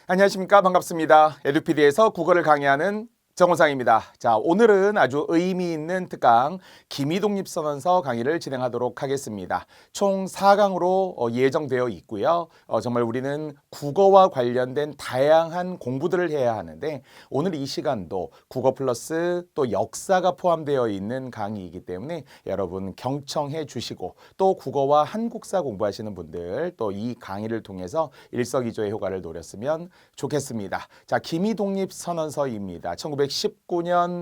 안녕하십니까. 반갑습니다. 에듀피디에서 국어를 강의하는 정우상입니다. 자, 오늘은 아주 의미 있는 특강 기미독립선언서 강의를 진행하도록 하겠습니다. 총 4강으로 예정되어 있고요. 정말 우리는 국어와 관련된 다양한 공부들을 해야 하는데 오늘 이 시간도 국어 플러스 또 역사가 포함되어 있는 강의이기 때문에 여러분 경청해 주시고 또 국어와 한국사 공부하시는 분들 또 이 강의를 통해서 일석이조의 효과를 노렸으면 좋겠습니다. 자, 기미독립선언서입니다. 1919년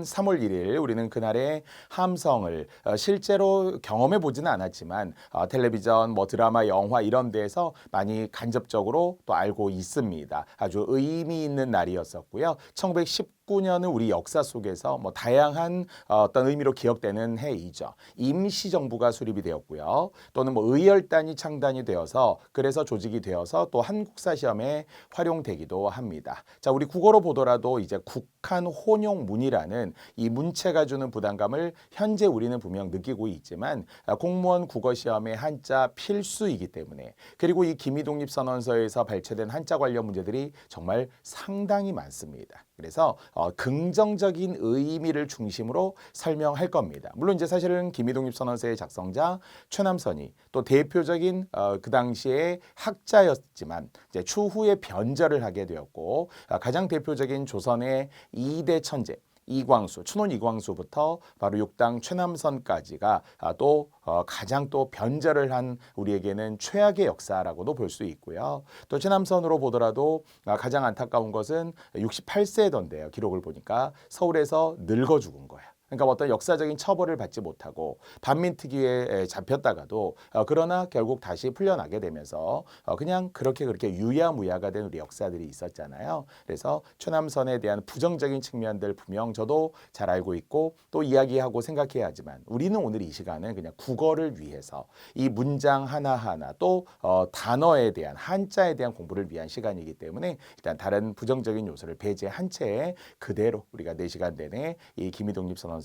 3월 1일 우리는 그날의 함성을 실제로 경험해 보지는 않았지만 텔레비전, 뭐 드라마, 영화 이런 데에서 많이 간접적으로 또 알고 있습니다. 아주 의미 있는 날이었었고요. 1919년은 우리 역사 속에서 뭐 다양한 어떤 의미로 기억되는 해이죠. 임시정부가 수립이 되었고요. 또는 뭐 의열단이 창단이 되어서 그래서 조직이 되어서 또 한국사 시험에 활용되기도 합니다. 자, 우리 국어로 보더라도 이제 국한 혼용문이라는 이 문체가 주는 부담감을 현재 우리는 분명 느끼고 있지만 공무원 국어 시험의 한자 필수이기 때문에 그리고 이 기미독립선언서에서 발췌된 한자 관련 문제들이 정말 상당히 많습니다. 그래서 긍정적인 의미를 중심으로 설명할 겁니다. 물론 이제 사실은 기미독립선언서의 작성자 최남선이 또 대표적인 그 당시에 학자였지만 이제 추후에 변절을 하게 되었고 가장 대표적인 조선의 2대 천재 이광수, 춘원 이광수부터 바로 육당 최남선까지가 또 가장 또 변절을 한 우리에게는 최악의 역사라고도 볼 수 있고요. 또 최남선으로 보더라도 가장 안타까운 것은 68세던데요. 기록을 보니까 서울에서 늙어 죽은 거예요. 그러니까 어떤 역사적인 처벌을 받지 못하고 반민특위에 잡혔다가도 그러나 결국 다시 풀려나게 되면서 그냥 그렇게 유야무야가 된 우리 역사들이 있었잖아요. 그래서 최남선에 대한 부정적인 측면들 분명 저도 잘 알고 있고 또 이야기하고 생각해야 하지만 우리는 오늘 이 시간은 그냥 국어를 위해서 이 문장 하나하나 또 단어에 대한 한자에 대한 공부를 위한 시간이기 때문에 일단 다른 부정적인 요소를 배제한 채 그대로 우리가 4시간 내내 이 기미독립선언서로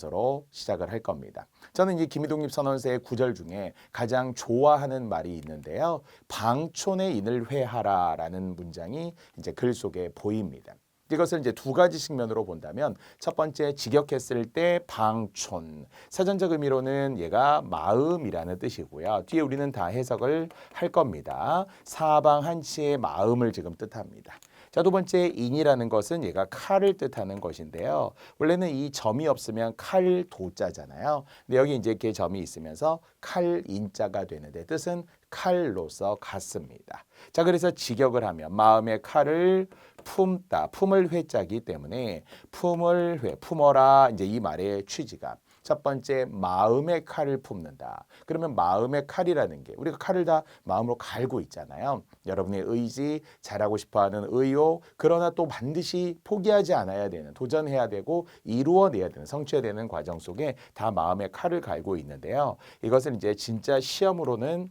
시작을 할 겁니다. 저는 이 기미독립선언서의 구절 중에 가장 좋아하는 말이 있는데요. 방촌의 인을 회하라라는 문장이 이제 글 속에 보입니다. 이것을 이제 두 가지 측면으로 본다면 첫 번째 직역했을 때 방촌 사전적 의미로는 얘가 마음이라는 뜻이고요. 뒤에 우리는 다 해석을 할 겁니다. 사방 한치의 마음을 지금 뜻합니다. 자, 두 번째 인이라는 것은 얘가 칼을 뜻하는 것인데요. 원래는 이 점이 없으면 칼 도자잖아요. 근데 여기 이제 이렇게 점이 있으면서 칼 인자가 되는데 뜻은 칼로서 같습니다. 자, 그래서 직역을 하면 마음의 칼을 품다, 품을 회자기 때문에 품을 회, 품어라 이제 이 말의 취지가 첫 번째 마음의 칼을 품는다. 그러면 마음의 칼이라는 게 우리가 칼을 다 마음으로 갈고 있잖아요. 여러분의 의지, 잘하고 싶어하는 의욕, 그러나 또 반드시 포기하지 않아야 되는, 도전해야 되고 이루어내야 되는, 성취해야 되는 과정 속에 다 마음의 칼을 갈고 있는데요. 이것을 이제 진짜 시험으로는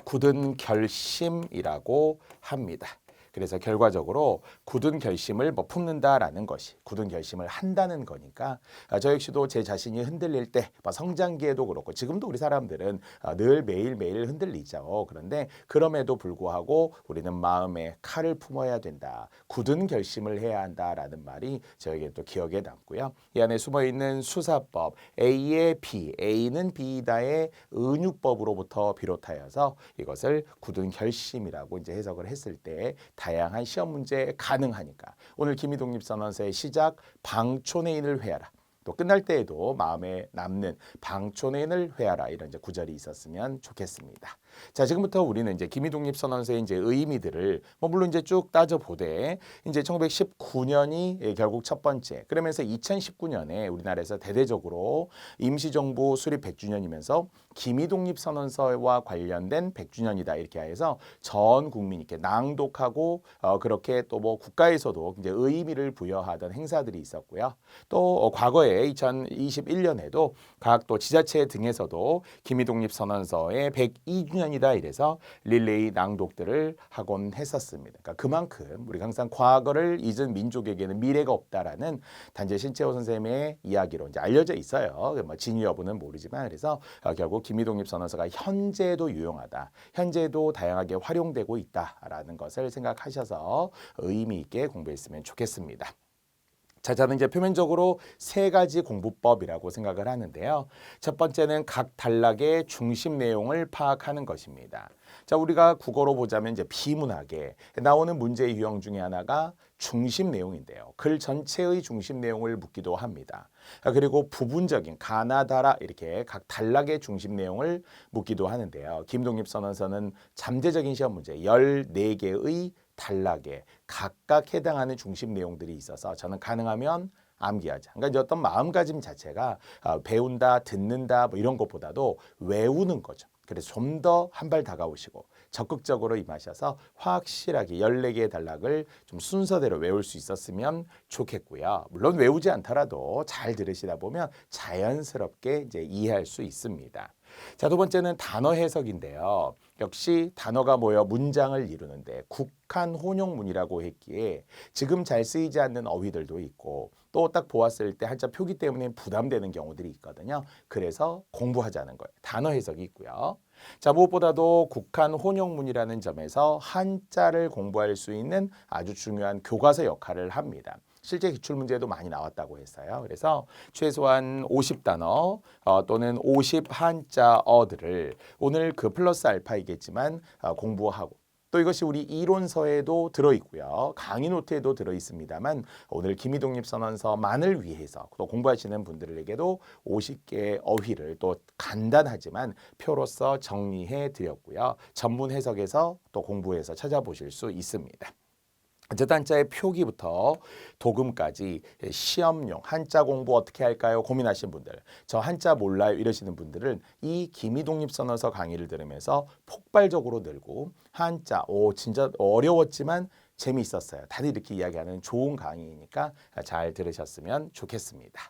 굳은 결심이라고 합니다. 그래서 결과적으로 굳은 결심을 품는다라는 것이 굳은 결심을 한다는 거니까 저 역시도 제 자신이 흔들릴 때 성장기에도 그렇고 지금도 우리 사람들은 늘 매일매일 흔들리죠. 그런데 그럼에도 불구하고 우리는 마음에 칼을 품어야 된다. 굳은 결심을 해야 한다라는 말이 저에게 또 기억에 남고요. 이 안에 숨어있는 수사법 A의 B, A는 B다의 은유법으로부터 비롯하여서 이것을 굳은 결심이라고 이제 해석을 했을 때 다양한 시험 문제 가능하니까 오늘 기미독립선언서의 시작 방촌의 인을 회하라. 또 끝날 때에도 마음에 남는 방촌의 인을 회하라 이런 이제 구절이 있었으면 좋겠습니다. 자, 지금부터 우리는 이제 기미독립선언서의 이제 의미들을 물론 이제 쭉 따져보되 이제 1919년이 결국 첫 번째 그러면서 2019년에 우리나라에서 대대적으로 임시정부 수립 100주년이면서 기미독립선언서와 관련된 100주년이다 이렇게 해서 전 국민이 이렇게 낭독하고 그렇게 또 뭐 국가에서도 이제 의미를 부여하던 행사들이 있었고요. 또 과거에 2021년에도 각 또 지자체 등에서도 기미독립선언서의 102주년 10주년이다 이래서 릴레이 낭독들을 하곤 했었습니다. 그러니까 그만큼 우리가 항상 과거를 잊은 민족에게는 미래가 없다라는 단재 신채호 선생님의 이야기로 이제 알려져 있어요. 뭐 진위 여부는 모르지만 그래서 결국 김이독립선언서가 현재도 유용하다, 현재도 다양하게 활용되고 있다라는 것을 생각하셔서 의미 있게 공부했으면 좋겠습니다. 자, 저는 이제 표면적으로 세 가지 공부법이라고 생각을 하는데요. 첫 번째는 각 단락의 중심 내용을 파악하는 것입니다. 자, 우리가 국어로 보자면 이제 비문학에 나오는 문제 유형 중에 하나가 중심 내용인데요. 글 전체의 중심 내용을 묻기도 합니다. 그리고 부분적인 가나다라 이렇게 각 단락의 중심 내용을 묻기도 하는데요. 김독립선언서는 잠재적인 시험 문제 14개의 단락에 각각 해당하는 중심 내용들이 있어서 저는 가능하면 암기하자. 그러니까 이제 어떤 마음가짐 자체가 배운다, 듣는다 뭐 이런 것보다도 외우는 거죠. 그래서 좀 더 한 발 다가오시고 적극적으로 임하셔서 확실하게 14개의 단락을 좀 순서대로 외울 수 있었으면 좋겠고요. 물론 외우지 않더라도 잘 들으시다 보면 자연스럽게 이제 이해할 수 있습니다. 자, 두 번째는 단어 해석인데요. 역시 단어가 모여 문장을 이루는데 국한 혼용문이라고 했기에 지금 잘 쓰이지 않는 어휘들도 있고 또 딱 보았을 때 한자 표기 때문에 부담되는 경우들이 있거든요. 그래서 공부하자는 거예요. 단어 해석이 있고요. 자, 무엇보다도 국한 혼용문이라는 점에서 한자를 공부할 수 있는 아주 중요한 교과서 역할을 합니다. 실제 기출문제도 많이 나왔다고 했어요. 그래서 최소한 50단어 또는 50 한자어들을 오늘 그 플러스 알파이겠지만 공부하고 또 이것이 우리 이론서에도 들어있고요. 강의 노트에도 들어있습니다만 오늘 김이독립선언서만을 위해서 또 공부하시는 분들에게도 50개의 어휘를 또 간단하지만 표로서 정리해 드렸고요. 전문 해석에서 또 공부해서 찾아보실 수 있습니다. 어쨌든 한자의 표기부터 도금까지 시험용 한자 공부 어떻게 할까요? 고민하신 분들, 저 한자 몰라요 이러시는 분들은 이 김이독립선언서 강의를 들으면서 폭발적으로 늘고 한자 진짜 어려웠지만 재미있었어요. 다들 이렇게 이야기하는 좋은 강의니까 잘 들으셨으면 좋겠습니다.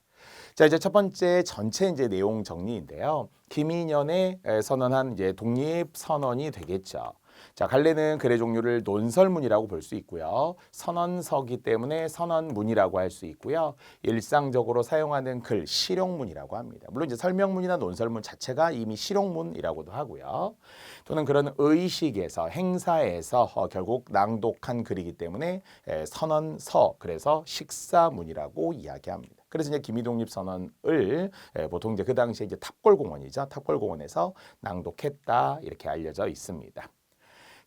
자, 이제 첫 번째 전체 이제 내용 정리인데요. 김인연의 선언한 이제 독립 선언이 되겠죠. 자, 갈래는 글의 종류를 논설문이라고 볼 수 있고요. 선언서기 때문에 선언문이라고 할 수 있고요. 일상적으로 사용하는 글, 실용문이라고 합니다. 물론 이제 설명문이나 논설문 자체가 이미 실용문이라고도 하고요. 또는 그런 의식에서 행사에서 결국 낭독한 글이기 때문에 선언서, 그래서 식사문이라고 이야기합니다. 그래서 이제 김이독립 선언을 보통 이제 그 당시에 이제 탑골공원이죠. 탑골공원에서 낭독했다 이렇게 알려져 있습니다.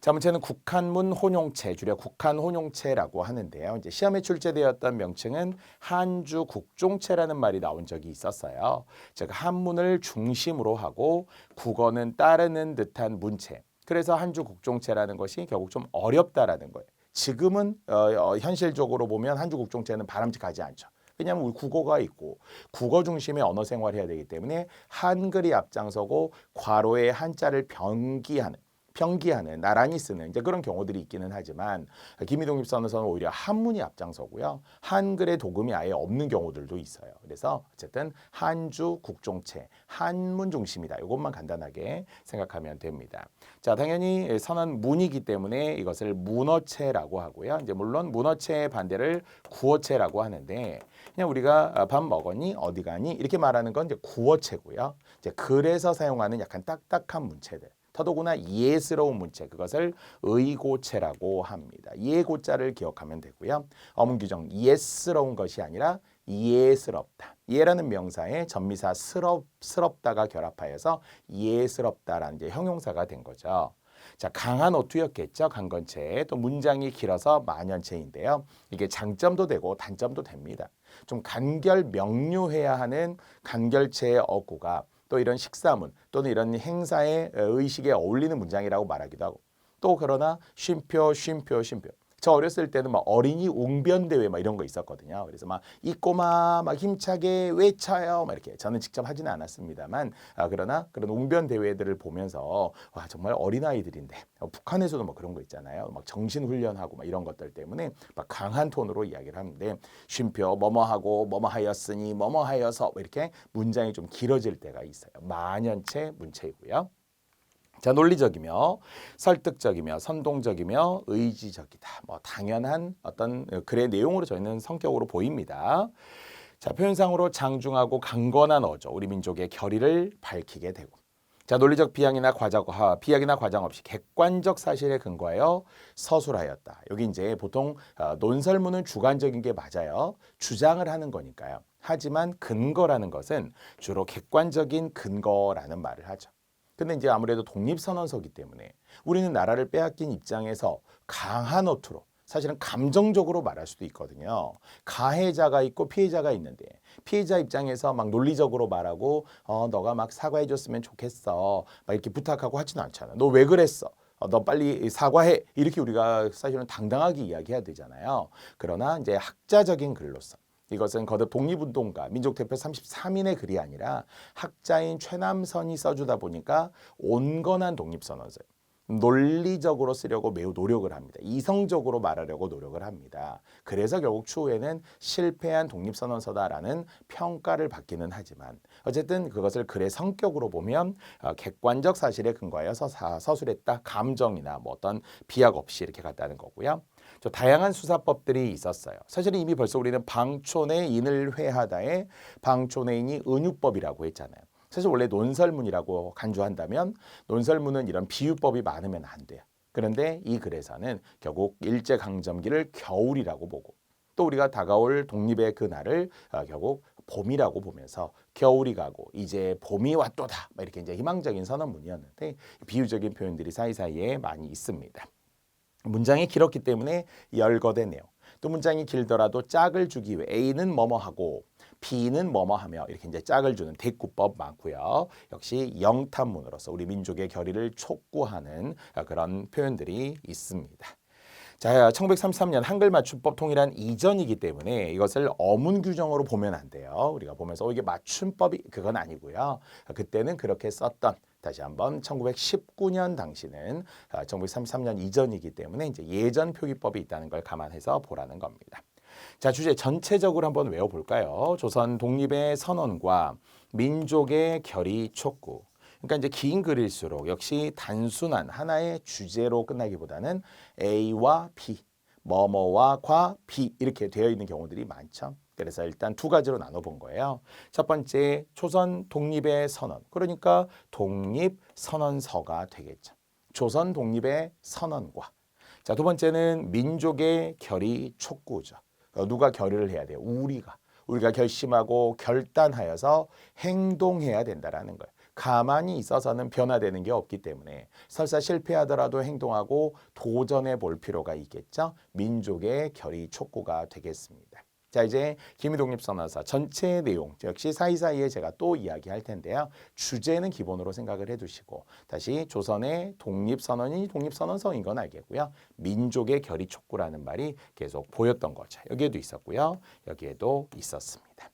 자, 문제는 국한문 혼용체, 줄여 국한혼용체라고 하는데요. 이제 시험에 출제되었던 명칭은 한주 국종체라는 말이 나온 적이 있었어요. 즉 한문을 중심으로 하고 국어는 따르는 듯한 문체. 그래서 한주 국종체라는 것이 결국 좀 어렵다라는 거예요. 지금은 현실적으로 보면 한주 국종체는 바람직하지 않죠. 왜냐하면 우리 국어가 있고 국어 중심의 언어 생활을 해야 되기 때문에 한글이 앞장서고 괄호에 한자를 병기하는 나란히 쓰는 이제 그런 경우들이 있기는 하지만 김이독립선언서는 오히려 한문이 앞장서고요. 한글의 도금이 아예 없는 경우들도 있어요. 그래서 어쨌든 한주 국종체, 한문 중심이다. 이것만 간단하게 생각하면 됩니다. 자, 당연히 선언문이기 때문에 이것을 문어체라고 하고요. 이제 물론 문어체의 반대를 구어체라고 하는데 그냥 우리가 밥 먹었니? 어디 가니? 이렇게 말하는 건 이제 구어체고요. 이제 글에서 사용하는 약간 딱딱한 문체들. 더더구나 예스러운 문체, 그것을 의고체라고 합니다. 예고자를 기억하면 되고요. 어문 규정, 예스러운 것이 아니라 예스럽다. 예라는 명사에 전미사 스럽다가 결합하여서 예스럽다라는 이제 형용사가 된 거죠. 자, 강한 어투였겠죠. 강건체. 또 문장이 길어서 만연체인데요. 이게 장점도 되고 단점도 됩니다. 좀 간결 명료해야 하는 간결체의 어구가 또 이런 식사문 또는 이런 행사의 의식에 어울리는 문장이라고 말하기도 하고 또 그러나 쉼표. 저 어렸을 때는 막 어린이 웅변대회 막 이런 거 있었거든요. 그래서 막 이 꼬마 막 힘차게 외쳐요. 막 이렇게 저는 직접 하지는 않았습니다만 그러나 그런 웅변대회들을 보면서 와 정말 어린아이들인데 북한에서도 막 그런 거 있잖아요. 막 정신훈련하고 막 이런 것들 때문에 막 강한 톤으로 이야기를 하는데 쉼표 뭐뭐하고 뭐뭐하였으니 뭐뭐하여서 이렇게 문장이 좀 길어질 때가 있어요. 만연체 문체이고요. 자, 논리적이며 설득적이며 선동적이며 의지적이다. 뭐 당연한 어떤 글의 내용으로 저희는 성격으로 보입니다. 자, 표현상으로 장중하고 강건한 어조, 우리 민족의 결의를 밝히게 되고. 자, 논리적 비약이나 과장 없이 객관적 사실에 근거하여 서술하였다. 여기 이제 보통 논설문은 주관적인 게 맞아요. 주장을 하는 거니까요. 하지만 근거라는 것은 주로 객관적인 근거라는 말을 하죠. 근데 이제 아무래도 독립선언서기 때문에 우리는 나라를 빼앗긴 입장에서 강한 어투로 사실은 감정적으로 말할 수도 있거든요. 가해자가 있고 피해자가 있는데 피해자 입장에서 막 논리적으로 말하고 너가 막 사과해 줬으면 좋겠어. 막 이렇게 부탁하고 하지는 않잖아. 너 왜 그랬어? 너 빨리 사과해. 이렇게 우리가 사실은 당당하게 이야기해야 되잖아요. 그러나 이제 학자적인 글로서 이것은 거듭 독립운동가 민족대표 33인의 글이 아니라 학자인 최남선이 써주다 보니까 온건한 독립선언서예요. 논리적으로 쓰려고 매우 노력을 합니다. 이성적으로 말하려고 노력을 합니다. 그래서 결국 추후에는 실패한 독립선언서다라는 평가를 받기는 하지만 어쨌든 그것을 글의 성격으로 보면 객관적 사실에 근거하여 서술했다. 감정이나 뭐 어떤 비약 없이 이렇게 갔다는 거고요. 다양한 수사법들이 있었어요. 사실은 이미 벌써 우리는 방촌의 인을 회하다의 방촌의 인이 은유법이라고 했잖아요. 사실 원래 논설문이라고 간주한다면 논설문은 이런 비유법이 많으면 안 돼요. 그런데 이 글에서는 결국 일제강점기를 겨울이라고 보고 또 우리가 다가올 독립의 그날을 결국 봄이라고 보면서 겨울이 가고 이제 봄이 왔도다 이렇게 이제 희망적인 선언문이었는데 비유적인 표현들이 사이사이에 많이 있습니다. 문장이 길었기 때문에 열거된 내용. 또 문장이 길더라도 짝을 주기 위해 A는 뭐뭐하고 B는 뭐뭐하며 이렇게 이제 짝을 주는 대꾸법 많고요. 역시 영탄문으로서 우리 민족의 결의를 촉구하는 그런 표현들이 있습니다. 자, 1933년 한글 맞춤법 통일한 이전이기 때문에 이것을 어문 규정으로 보면 안 돼요. 우리가 보면서 이게 맞춤법이 그건 아니고요. 그때는 그렇게 썼던 다시 한번 1919년 당시는 1933년 이전이기 때문에 이제 예전 표기법이 있다는 걸 감안해서 보라는 겁니다. 자, 주제 전체적으로 한번 외워볼까요? 조선 독립의 선언과 민족의 결의 촉구. 그러니까 이제 긴 글일수록 역시 단순한 하나의 주제로 끝나기보다는 A와 B, 뭐뭐와 과 B 이렇게 되어 있는 경우들이 많죠. 그래서 일단 두 가지로 나눠본 거예요. 첫 번째, 조선 독립의 선언. 그러니까 독립선언서가 되겠죠. 조선 독립의 선언과. 자, 두 번째는 민족의 결의 촉구죠. 누가 결의를 해야 돼요? 우리가 결심하고 결단하여서 행동해야 된다라는 거예요. 가만히 있어서는 변화되는 게 없기 때문에 설사 실패하더라도 행동하고 도전해 볼 필요가 있겠죠. 민족의 결의 촉구가 되겠습니다. 자, 이제 기미독립선언서 전체 내용 역시 사이사이에 제가 또 이야기할 텐데요. 주제는 기본으로 생각을 해두시고 다시 조선의 독립선언이 독립선언서인 건 알겠고요. 민족의 결의 촉구라는 말이 계속 보였던 거죠. 여기에도 있었고요. 여기에도 있었습니다.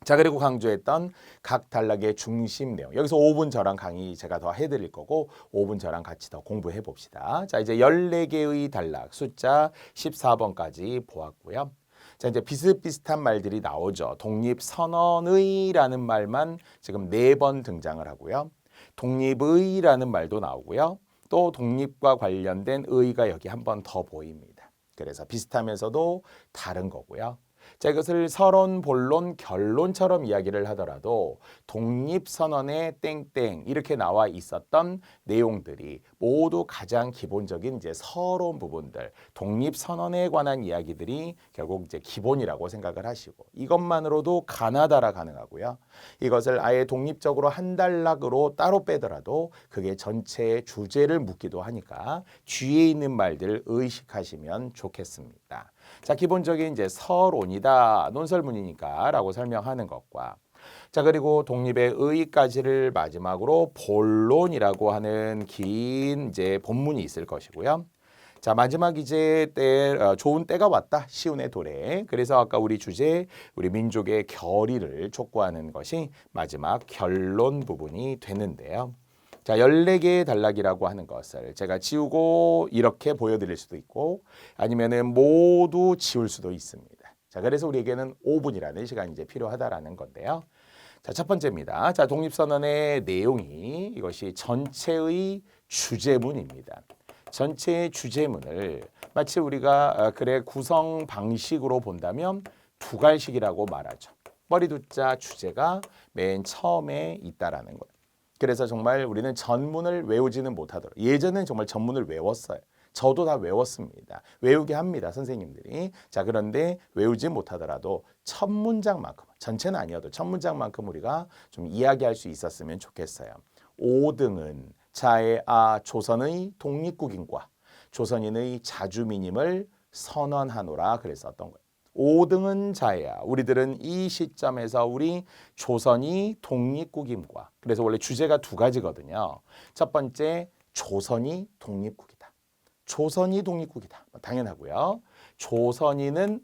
자, 그리고 강조했던 각 단락의 중심 내용. 여기서 5분 저랑 강의 제가 더 해드릴 거고 5분 저랑 같이 더 공부해 봅시다. 자, 이제 14개의 단락 숫자 14번까지 보았고요. 자, 이제 비슷비슷한 말들이 나오죠. 독립선언의라는 말만 지금 4번 등장을 하고요. 독립의라는 말도 나오고요. 또 독립과 관련된 의가 여기 한 번 더 보입니다. 그래서 비슷하면서도 다른 거고요. 자, 이것을 서론, 본론, 결론처럼 이야기를 하더라도 독립선언의 땡땡 이렇게 나와 있었던 내용들이 모두 가장 기본적인 이제 서론 부분들, 독립선언에 관한 이야기들이 결국 이제 기본이라고 생각을 하시고 이것만으로도 가나다라 가능하고요. 이것을 아예 독립적으로 한 단락으로 따로 빼더라도 그게 전체의 주제를 묻기도 하니까 뒤에 있는 말들 의식하시면 좋겠습니다. 자, 기본적인 이제 서론이다, 논설문이니까 라고 설명하는 것과 자, 그리고 독립의 의의까지를 마지막으로 본론이라고 하는 긴 이제 본문이 있을 것이고요. 자, 마지막 이제 좋은 때가 왔다. 시운의 도래. 그래서 아까 우리 주제, 우리 민족의 결의를 촉구하는 것이 마지막 결론 부분이 되는데요. 자, 14개의 단락이라고 하는 것을 제가 지우고 이렇게 보여드릴 수도 있고 아니면은 모두 지울 수도 있습니다. 자, 그래서 우리에게는 5분이라는 시간이 이제 필요하다라는 건데요. 자, 첫 번째입니다. 자, 독립선언의 내용이 이것이 전체의 주제문입니다. 전체의 주제문을 마치 우리가 글의 구성 방식으로 본다면 두 갈식이라고 말하죠. 머리두자 주제가 맨 처음에 있다라는 거예요. 그래서 정말 우리는 전문을 외우지는 못하도록 예전엔 정말 전문을 외웠어요. 저도 다 외웠습니다. 외우게 합니다, 선생님들이. 자, 그런데 외우지 못하더라도 첫 문장만큼, 전체는 아니어도 첫 문장만큼 우리가 좀 이야기할 수 있었으면 좋겠어요. 5등은 자애아 조선의 독립국인과 조선인의 자주민임을 선언하노라 그래서 어떤 거예요. 5등은 자애야. 우리들은 이 시점에서 우리 조선이 독립국임과 그래서 원래 주제가 두 가지거든요. 첫 번째 조선이 독립국이다. 조선이 독립국이다. 당연하고요. 조선인은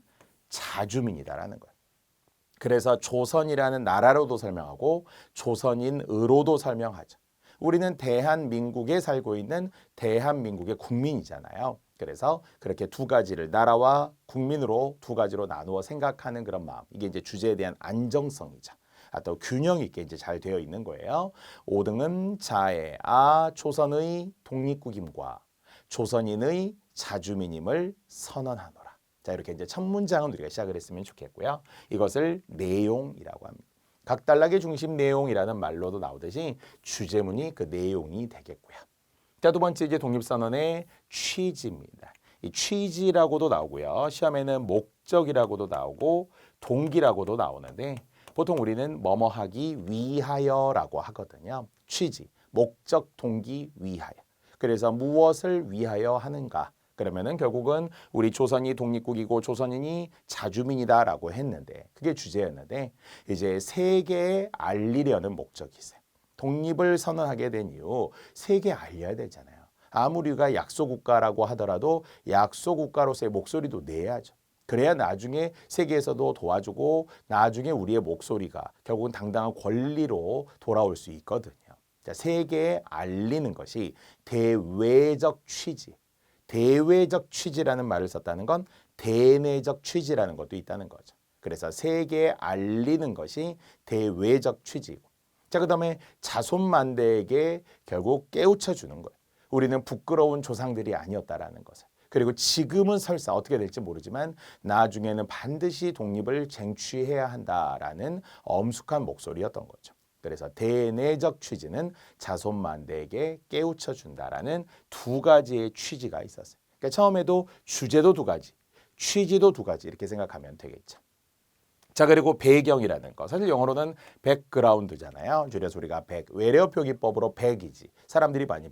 자주민이다라는 거예요. 그래서 조선이라는 나라로도 설명하고 조선인으로도 설명하죠. 우리는 대한민국에 살고 있는 대한민국의 국민이잖아요. 그래서 그렇게 두 가지를 나라와 국민으로 두 가지로 나누어 생각하는 그런 마음. 이게 이제 주제에 대한 안정성이죠. 또 균형 있게 이제 잘 되어 있는 거예요. 5등은 자애아 조선의 독립국임과 조선인의 자주민임을 선언하노라. 자, 이렇게 이제 첫 문장은 우리가 시작을 했으면 좋겠고요. 이것을 내용이라고 합니다. 각단락의 중심 내용이라는 말로도 나오듯이 주제문이 그 내용이 되겠고요. 자, 두 번째 이제 독립선언의 취지입니다. 이 취지라고도 나오고요. 시험에는 목적이라고도 나오고 동기라고도 나오는데 보통 우리는 뭐뭐 하기 위하여라고 하거든요. 취지, 목적, 동기, 위하여. 그래서 무엇을 위하여 하는가? 그러면은 결국은 우리 조선이 독립국이고 조선인이 자주민이다라고 했는데 그게 주제였는데 이제 세계에 알리려는 목적이 있어요. 독립을 선언하게 된 이유 세계에 알려야 되잖아요. 아무리 우리가 약소국가라고 하더라도 약소국가로서의 목소리도 내야죠. 그래야 나중에 세계에서도 도와주고 나중에 우리의 목소리가 결국은 당당한 권리로 돌아올 수 있거든요. 자, 세계에 알리는 것이 대외적 취지. 대외적 취지라는 말을 썼다는 건 대내적 취지라는 것도 있다는 거죠. 그래서 세계에 알리는 것이 대외적 취지고. 자, 그다음에 자손만대에게 결국 깨우쳐 주는 거예요. 우리는 부끄러운 조상들이 아니었다라는 것을. 그리고 지금은 설사 어떻게 될지 모르지만 나중에는 반드시 독립을 쟁취해야 한다라는 엄숙한 목소리였던 거죠. 그래서 대내적 취지는 자손만대에게 깨우쳐 준다라는 두 가지의 취지가 있었어요. 그러니까 처음에도 주제도 두 가지, 취지도 두 가지 이렇게 생각하면 되겠죠. 자, 그리고 배경이라는 거. 사실 영어로는 백그라운드잖아요. 줄여서 우리가 백, 외래어 표기법으로 백이지. 사람들이 많이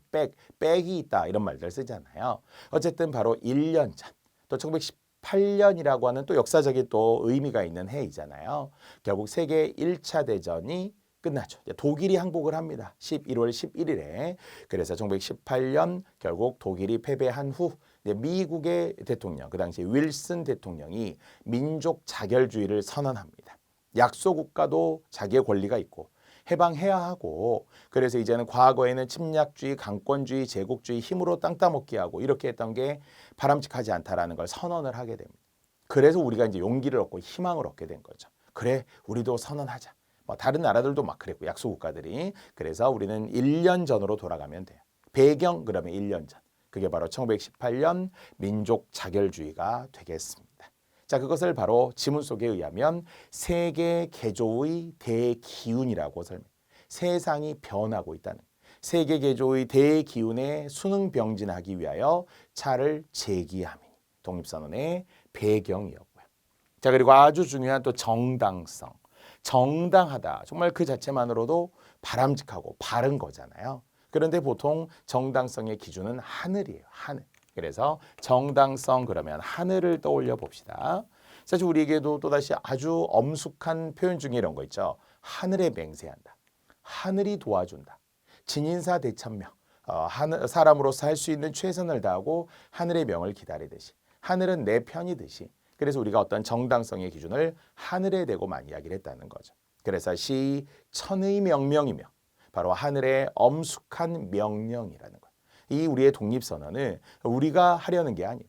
백이 있다 이런 말들 쓰잖아요. 어쨌든 바로 1년 전, 또 1918년이라고 하는 또 역사적인 또 의미가 있는 해이잖아요. 결국 세계 1차 대전이 끝나죠. 독일이 항복을 합니다. 11월 11일에. 그래서 1918년 결국 독일이 패배한 후 미국의 대통령, 그 당시 윌슨 대통령이 민족 자결주의를 선언합니다. 약소국가도 자기의 권리가 있고 해방해야 하고 그래서 이제는 과거에는 침략주의, 강권주의, 제국주의 힘으로 땅 따먹기 하고 이렇게 했던 게 바람직하지 않다라는 걸 선언을 하게 됩니다. 그래서 우리가 이제 용기를 얻고 희망을 얻게 된 거죠. 그래, 우리도 선언하자. 다른 나라들도 막 그랬고 약소국가들이. 그래서 우리는 1년 전으로 돌아가면 돼요. 배경 그러면 1년 전. 그게 바로 1918년 민족 자결주의가 되겠습니다. 자, 그것을 바로 지문 속에 의하면 세계 개조의 대기운이라고 설명. 세상이 변하고 있다는. 세계 개조의 대기운에 순응병진하기 위하여 차를 제기함이 독립선언의 배경이었고요. 자, 그리고 아주 중요한 또 정당성. 정당하다. 정말 그 자체만으로도 바람직하고 바른 거잖아요. 그런데 보통 정당성의 기준은 하늘이에요. 하늘. 그래서 정당성 그러면 하늘을 떠올려 봅시다. 사실 우리에게도 또다시 아주 엄숙한 표현 중에 이런 거 있죠. 하늘에 맹세한다. 하늘이 도와준다. 진인사 대천명. 사람으로서 할 수 있는 최선을 다하고 하늘의 명을 기다리듯이. 하늘은 내 편이듯이. 그래서 우리가 어떤 정당성의 기준을 하늘에 대고만 이야기를 했다는 거죠. 그래서 시 천의 명명이며 바로 하늘의 엄숙한 명령이라는 거예요. 이 우리의 독립선언은 우리가 하려는 게 아니에요.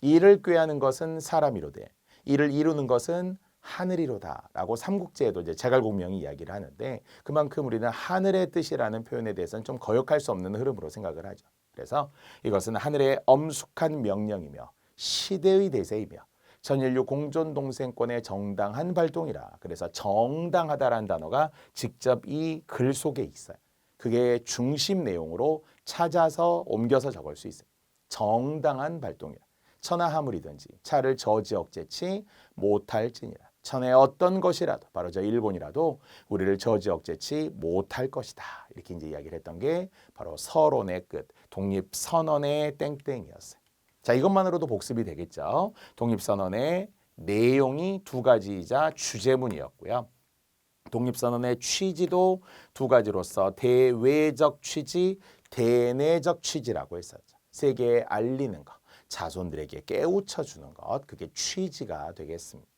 이를 꾀하는 것은 사람이로되 이를 이루는 것은 하늘이로다라고 삼국지에도 이제 제갈공명이 이야기를 하는데 그만큼 우리는 하늘의 뜻이라는 표현에 대해서는 좀 거역할 수 없는 흐름으로 생각을 하죠. 그래서 이것은 하늘의 엄숙한 명령이며 시대의 대세이며 전인류 공존동생권의 정당한 발동이라. 그래서 정당하다라는 단어가 직접 이 글 속에 있어요. 그게 중심 내용으로 찾아서 옮겨서 적을 수 있어요. 정당한 발동이라. 천하 하물이든지 차를 저지억제치 못할지니라. 천의 어떤 것이라도 바로 저 일본이라도 우리를 저지억제치 못할 것이다. 이렇게 이제 이야기를 했던 게 바로 서론의 끝 독립선언의 땡땡이었어요. 자, 이것만으로도 복습이 되겠죠. 독립선언의 내용이 두 가지이자 주제문이었고요. 독립선언의 취지도 두 가지로서 대외적 취지, 대내적 취지라고 했었죠. 세계에 알리는 것, 자손들에게 깨우쳐주는 것, 그게 취지가 되겠습니다.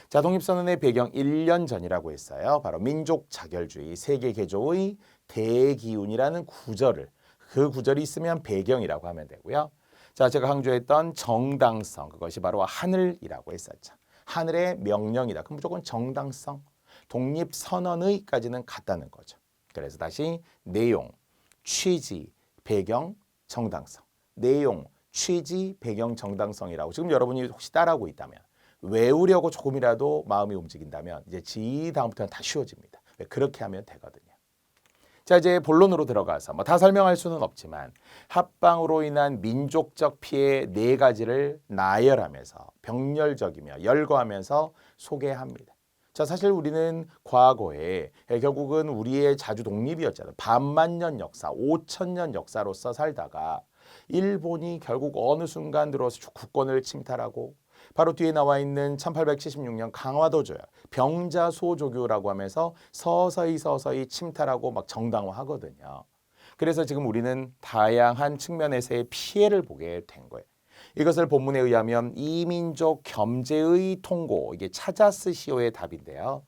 자, 독립선언의 배경 1년 전이라고 했어요. 바로 민족 자결주의 세계 개조의 대기운이라는 구절을 그 구절이 있으면 배경이라고 하면 되고요. 자, 제가 강조했던 정당성, 그것이 바로 하늘이라고 했었죠. 하늘의 명령이다. 그럼 무조건 정당성, 독립선언의까지는 같다는 거죠. 그래서 다시 내용, 취지, 배경, 정당성. 내용, 취지, 배경, 정당성이라고 지금 여러분이 혹시 따라하고 있다면 외우려고 조금이라도 마음이 움직인다면 이제 다음부터는 다 쉬워집니다. 그렇게 하면 되거든요. 자, 이제 본론으로 들어가서 다 설명할 수는 없지만 합방으로 인한 민족적 피해 4가지를 나열하면서 병렬적이며 열거하면서 소개합니다. 자, 사실 우리는 과거에 결국은 우리의 자주 독립이었잖아요. 반만년 역사, 5천년 역사로서 살다가 일본이 결국 어느 순간 들어서 국권을 침탈하고 바로 뒤에 나와 있는 1876년 강화도 조약, 병자소조교라고 하면서 서서히 침탈하고 막 정당화하거든요. 그래서 지금 우리는 다양한 측면에서의 피해를 보게 된 거예요. 이것을 본문에 의하면 이민족 겸재의 통고, 이게 찾아쓰시오의 답인데요.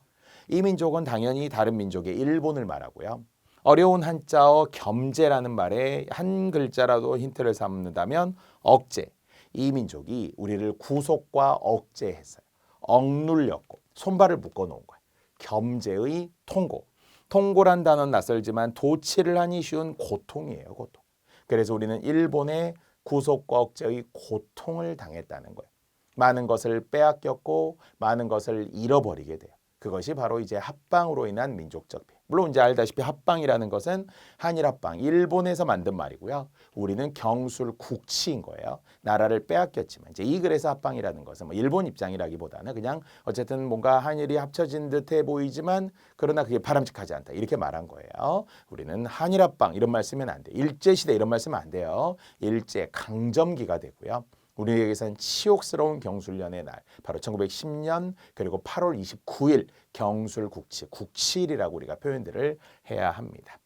이민족은 당연히 다른 민족의 일본을 말하고요. 어려운 한자어 겸재라는 말에 한 글자라도 힌트를 삼는다면 억제. 이 민족이 우리를 구속과 억제했어요. 억눌렸고 손발을 묶어놓은 거예요. 겸재의 통고. 통고란 단어는 낯설지만 도치를 하니 쉬운 고통이에요. 고통. 그래서 우리는 일본의 구속과 억제의 고통을 당했다는 거예요. 많은 것을 빼앗겼고 많은 것을 잃어버리게 돼요. 그것이 바로 이제 합방으로 인한 민족적 피해. 물론 이제 알다시피 합방이라는 것은 한일 합방, 일본에서 만든 말이고요. 우리는 경술국치인 거예요. 나라를 빼앗겼지만 이제 이 글에서 합방이라는 것은 뭐 일본 입장이라기보다는 그냥 어쨌든 뭔가 한일이 합쳐진 듯해 보이지만 그러나 그게 바람직하지 않다. 이렇게 말한 거예요. 우리는 한일 합방 이런 말 쓰면 안 돼요. 일제시대 이런 말 쓰면 안 돼요. 일제 강점기가 되고요. 우리에게선 치욕스러운 경술련의 날, 바로 1910년 그리고 8월 29일 경술국치, 국치일이라고 우리가 표현들을 해야 합니다.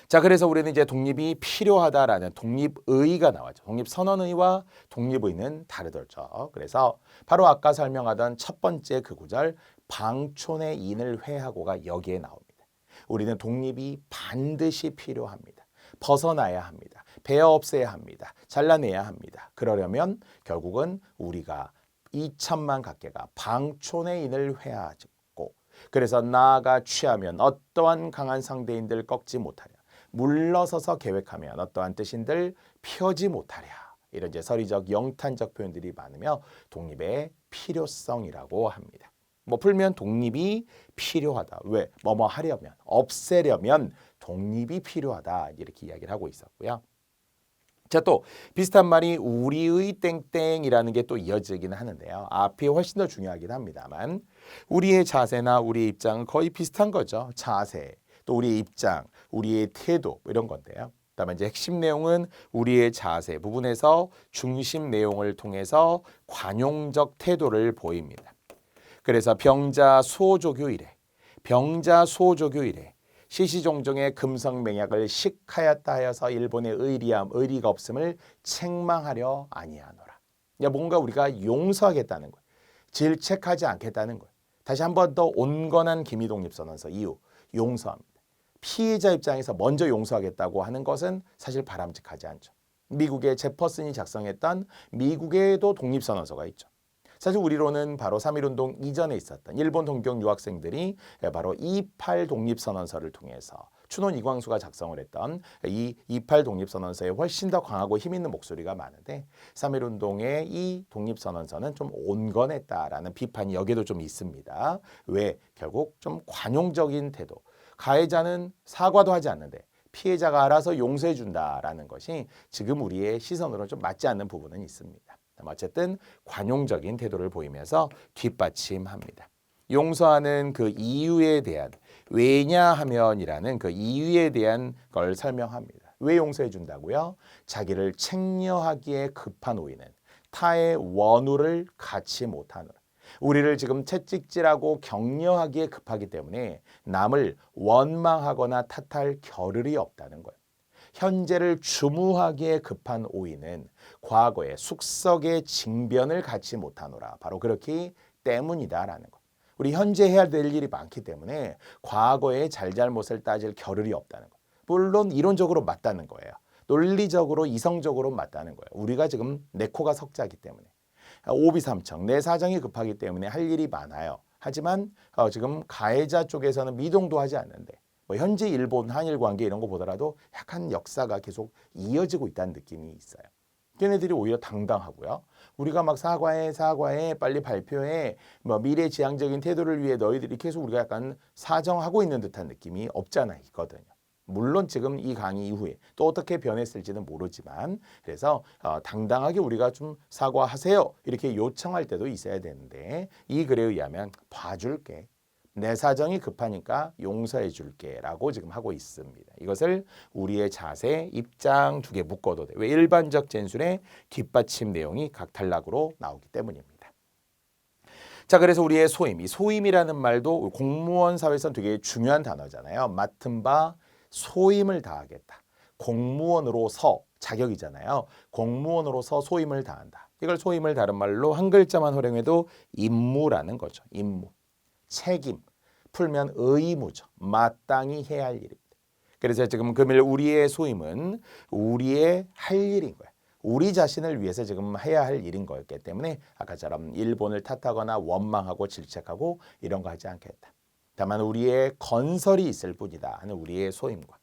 자, 그래서 우리는 이제 독립이 필요하다라는 독립의의가 나왔죠. 독립선언의와 독립의는 다르더죠. 그래서 바로 아까 설명하던 첫 번째 그 구절 방촌의 인을 회하고가 여기에 나옵니다. 우리는 독립이 반드시 필요합니다. 벗어나야 합니다. 베어 없애야 합니다. 잘라내야 합니다. 그러려면 결국은 우리가 2천만 각계가 방촌의 인을 회하고 그래서 나아가 취하면 어떠한 강한 상대인들 꺾지 못하랴. 물러서서 계획하면 어떠한 뜻인들 펴지 못하랴. 이런 이제 서리적 영탄적 표현들이 많으며 독립의 필요성이라고 합니다. 뭐 풀면 독립이 필요하다. 왜? 뭐뭐 하려면, 없애려면 독립이 필요하다. 이렇게 이야기를 하고 있었고요. 자, 또 비슷한 말이 우리의 땡땡이라는 게 또 이어지기는 하는데요. 앞이 훨씬 더 중요하긴 합니다만 우리의 자세나 우리의 입장은 거의 비슷한 거죠. 자세, 또 우리의 입장, 우리의 태도 이런 건데요. 그다음에 이제 핵심 내용은 우리의 자세 부분에서 중심 내용을 통해서 관용적 태도를 보입니다. 그래서 병자소조교 이래 시시종종의 금성맹약을 식하였다 하여서 일본의 의리가 없음을 책망하려 아니하노라. 뭔가 우리가 용서하겠다는 거예요. 질책하지 않겠다는 거예요. 다시 한 번 더 온건한 기미독립선언서 이유 용서합니다. 피해자 입장에서 먼저 용서하겠다고 하는 것은 사실 바람직하지 않죠. 미국의 제퍼슨이 작성했던 미국에도 독립선언서가 있죠. 사실 우리로는 바로 3.1운동 이전에 있었던 일본 동경 유학생들이 바로 2.8 독립선언서를 통해서 춘원 이광수가 작성을 했던 이 2.8 독립선언서에 훨씬 더 강하고 힘 있는 목소리가 많은데 3.1운동의 이 독립선언서는 좀 온건했다라는 비판이 여기에도 좀 있습니다. 왜? 결국 좀 관용적인 태도. 가해자는 사과도 하지 않는데 피해자가 알아서 용서해 준다라는 것이 지금 우리의 시선으로 좀 맞지 않는 부분은 있습니다. 어쨌든 관용적인 태도를 보이면서 뒷받침합니다. 용서하는 그 이유에 대한 왜냐하면이라는 그 이유에 대한 걸 설명합니다. 왜 용서해 준다고요? 자기를 책려하기에 급한 오이는 타의 원우를 갖지 못하노라. 우리를 지금 채찍질하고 격려하기에 급하기 때문에 남을 원망하거나 탓할 겨를이 없다는 거예요. 현재를 주무하기에 급한 오이는 과거의 숙석의 징변을 갖지 못하노라. 바로 그렇기 때문이다라는 것. 우리 현재 해야 될 일이 많기 때문에 과거의 잘잘못을 따질 겨를이 없다는 것. 물론 이론적으로 맞다는 거예요. 논리적으로 이성적으로 맞다는 거예요. 우리가 지금 내 코가 석자기 때문에. 오비삼청, 내 사정이 급하기 때문에 할 일이 많아요. 하지만 지금 가해자 쪽에서는 미동도 하지 않는데 뭐 현재 일본 한일 관계 이런 거 보더라도 약간 역사가 계속 이어지고 있다는 느낌이 있어요. 걔네들이 오히려 당당하고요. 우리가 막 사과해 빨리 발표해 뭐 미래지향적인 태도를 위해 너희들이 계속 우리가 약간 사정하고 있는 듯한 느낌이 없잖아 있거든요. 물론 지금 이 강의 이후에 또 어떻게 변했을지는 모르지만 그래서 당당하게 우리가 좀 사과하세요 이렇게 요청할 때도 있어야 되는데 이 글에 의하면 봐줄게. 내 사정이 급하니까 용서해 줄게 라고 지금 하고 있습니다. 이것을 우리의 자세, 입장 두 개 묶어도 돼. 왜? 일반적 진술의 뒷받침 내용이 각 단락으로 나오기 때문입니다. 자, 그래서 우리의 소임, 이 소임이라는 말도 공무원 사회에서는 되게 중요한 단어잖아요. 맡은 바 소임을 다하겠다. 공무원으로서 자격이잖아요. 공무원으로서 소임을 다한다. 이걸 소임을 다른 말로 한 글자만 활용해도 임무라는 거죠. 임무. 책임, 풀면 의무죠. 마땅히 해야 할 일입니다. 그래서 지금 금일 우리의 소임은 우리의 할 일인 거예요. 우리 자신을 위해서 지금 해야 할 일인 거였기 때문에 아까처럼 일본을 탓하거나 원망하고 질책하고 이런 거 하지 않겠다. 다만 우리의 건설이 있을 뿐이다 하는 우리의 소임과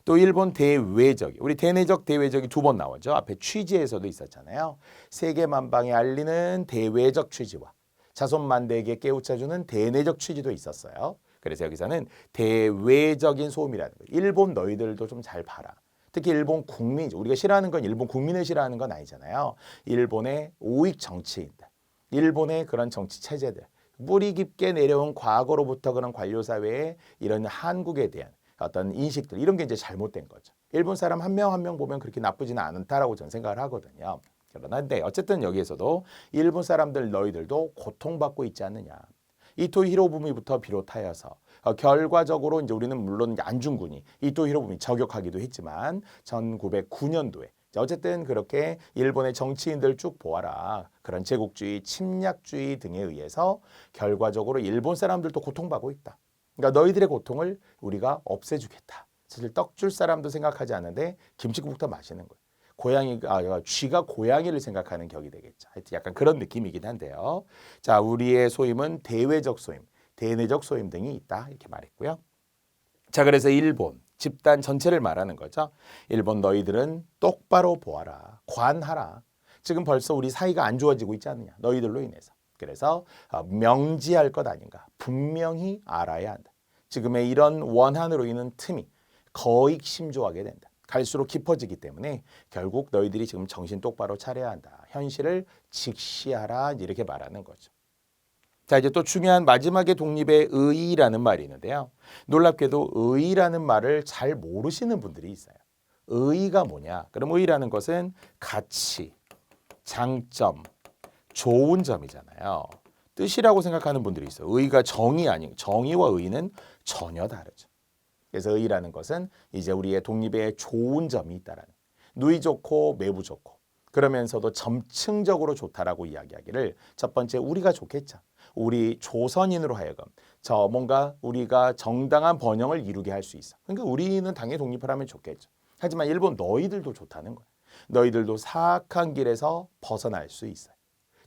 또 일본 대외적, 우리 대내적 대외적이 두 번 나오죠. 앞에 취지에서도 있었잖아요. 세계만방에 알리는 대외적 취지와 자손만대에게 깨우쳐주는 대내적 취지도 있었어요. 그래서 여기서는 대외적인 소음이라는 거예요. 일본 너희들도 좀 잘 봐라. 특히 일본 국민, 우리가 싫어하는 건 일본 국민을 싫어하는 건 아니잖아요. 일본의 오익 정치인들, 일본의 그런 정치 체제들, 뿌리 깊게 내려온 과거로부터 그런 관료 사회의 이런 한국에 대한 어떤 인식들 이런 게 이제 잘못된 거죠. 일본 사람 한 명 한 명 보면 그렇게 나쁘지는 않다라고 저는 생각을 하거든요. 그런데 어쨌든 여기에서도 일본 사람들 너희들도 고통받고 있지 않느냐. 이토 히로부미부터 비롯하여서 결과적으로 이제 우리는 물론 안중근이 이토 히로부미 저격하기도 했지만 1909년도에 어쨌든 그렇게 일본의 정치인들 쭉 보아라. 그런 제국주의, 침략주의 등에 의해서 결과적으로 일본 사람들도 고통받고 있다. 그러니까 너희들의 고통을 우리가 없애주겠다. 사실 떡 줄 사람도 생각하지 않는데 김치국부터 마시는 거예요. 쥐가 고양이를 생각하는 격이 되겠죠. 하여튼 약간 그런 느낌이긴 한데요. 자, 우리의 소임은 대외적 소임, 대내적 소임 등이 있다 이렇게 말했고요. 자, 그래서 일본 집단 전체를 말하는 거죠. 일본 너희들은 똑바로 보아라, 관하라. 지금 벌써 우리 사이가 안 좋아지고 있지 않느냐. 너희들로 인해서. 그래서 명지할 것 아닌가. 분명히 알아야 한다. 지금의 이런 원한으로 인한 틈이 거익심조하게 된다. 갈수록 깊어지기 때문에 결국 너희들이 지금 정신 똑바로 차려야 한다. 현실을 직시하라 이렇게 말하는 거죠. 자, 이제 또 중요한 마지막에 독립의 의의라는 말이 있는데요. 놀랍게도 의의라는 말을 잘 모르시는 분들이 있어요. 의의가 뭐냐? 그럼 의의라는 것은 가치, 장점, 좋은 점이잖아요. 뜻이라고 생각하는 분들이 있어요. 의의가 정의와 의의는 전혀 다르죠. 그래서 의의라는 것은 이제 우리의 독립에 좋은 점이 있다라는, 누이 좋고 매부 좋고 그러면서도 점층적으로 좋다라고 이야기하기를 첫 번째 우리가 좋겠죠. 우리 조선인으로 하여금 뭔가 우리가 정당한 번영을 이루게 할 수 있어. 그러니까 우리는 당연히 독립을 하면 좋겠죠. 하지만 일본 너희들도 좋다는 거야. 너희들도 사악한 길에서 벗어날 수 있어요.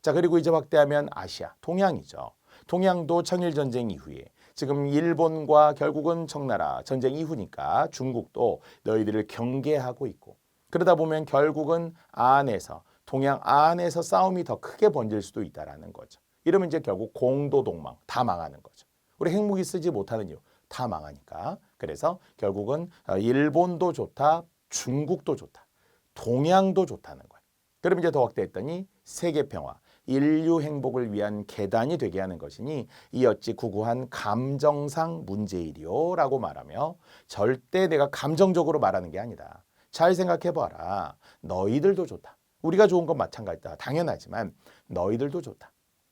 자, 그리고 이제 확대하면 아시아, 동양이죠. 동양도 청일전쟁 이후에 지금 일본과 결국은 청나라 전쟁 이후니까 중국도 너희들을 경계하고 있고 그러다 보면 결국은 안에서 동양 안에서 싸움이 더 크게 번질 수도 있다라는 거죠. 이러면 이제 결국 공도동망 다 망하는 거죠. 우리 핵무기 쓰지 못하는 이유 다 망하니까. 그래서 결국은 일본도 좋다, 중국도 좋다, 동양도 좋다는 거예요. 그럼 이제 더 확대했더니 세계 평화, 인류 행복을 위한 계단이 되게 하는 것이니 이 어찌 구구한 감정상 문제이리요라고 말하며 절대 내가 감정적으로 말하는 게 아니다. 잘 생각해봐라. 너희들도 좋다. 우리가 좋은 건 마찬가지다. 당연하지만 너희들도 좋다.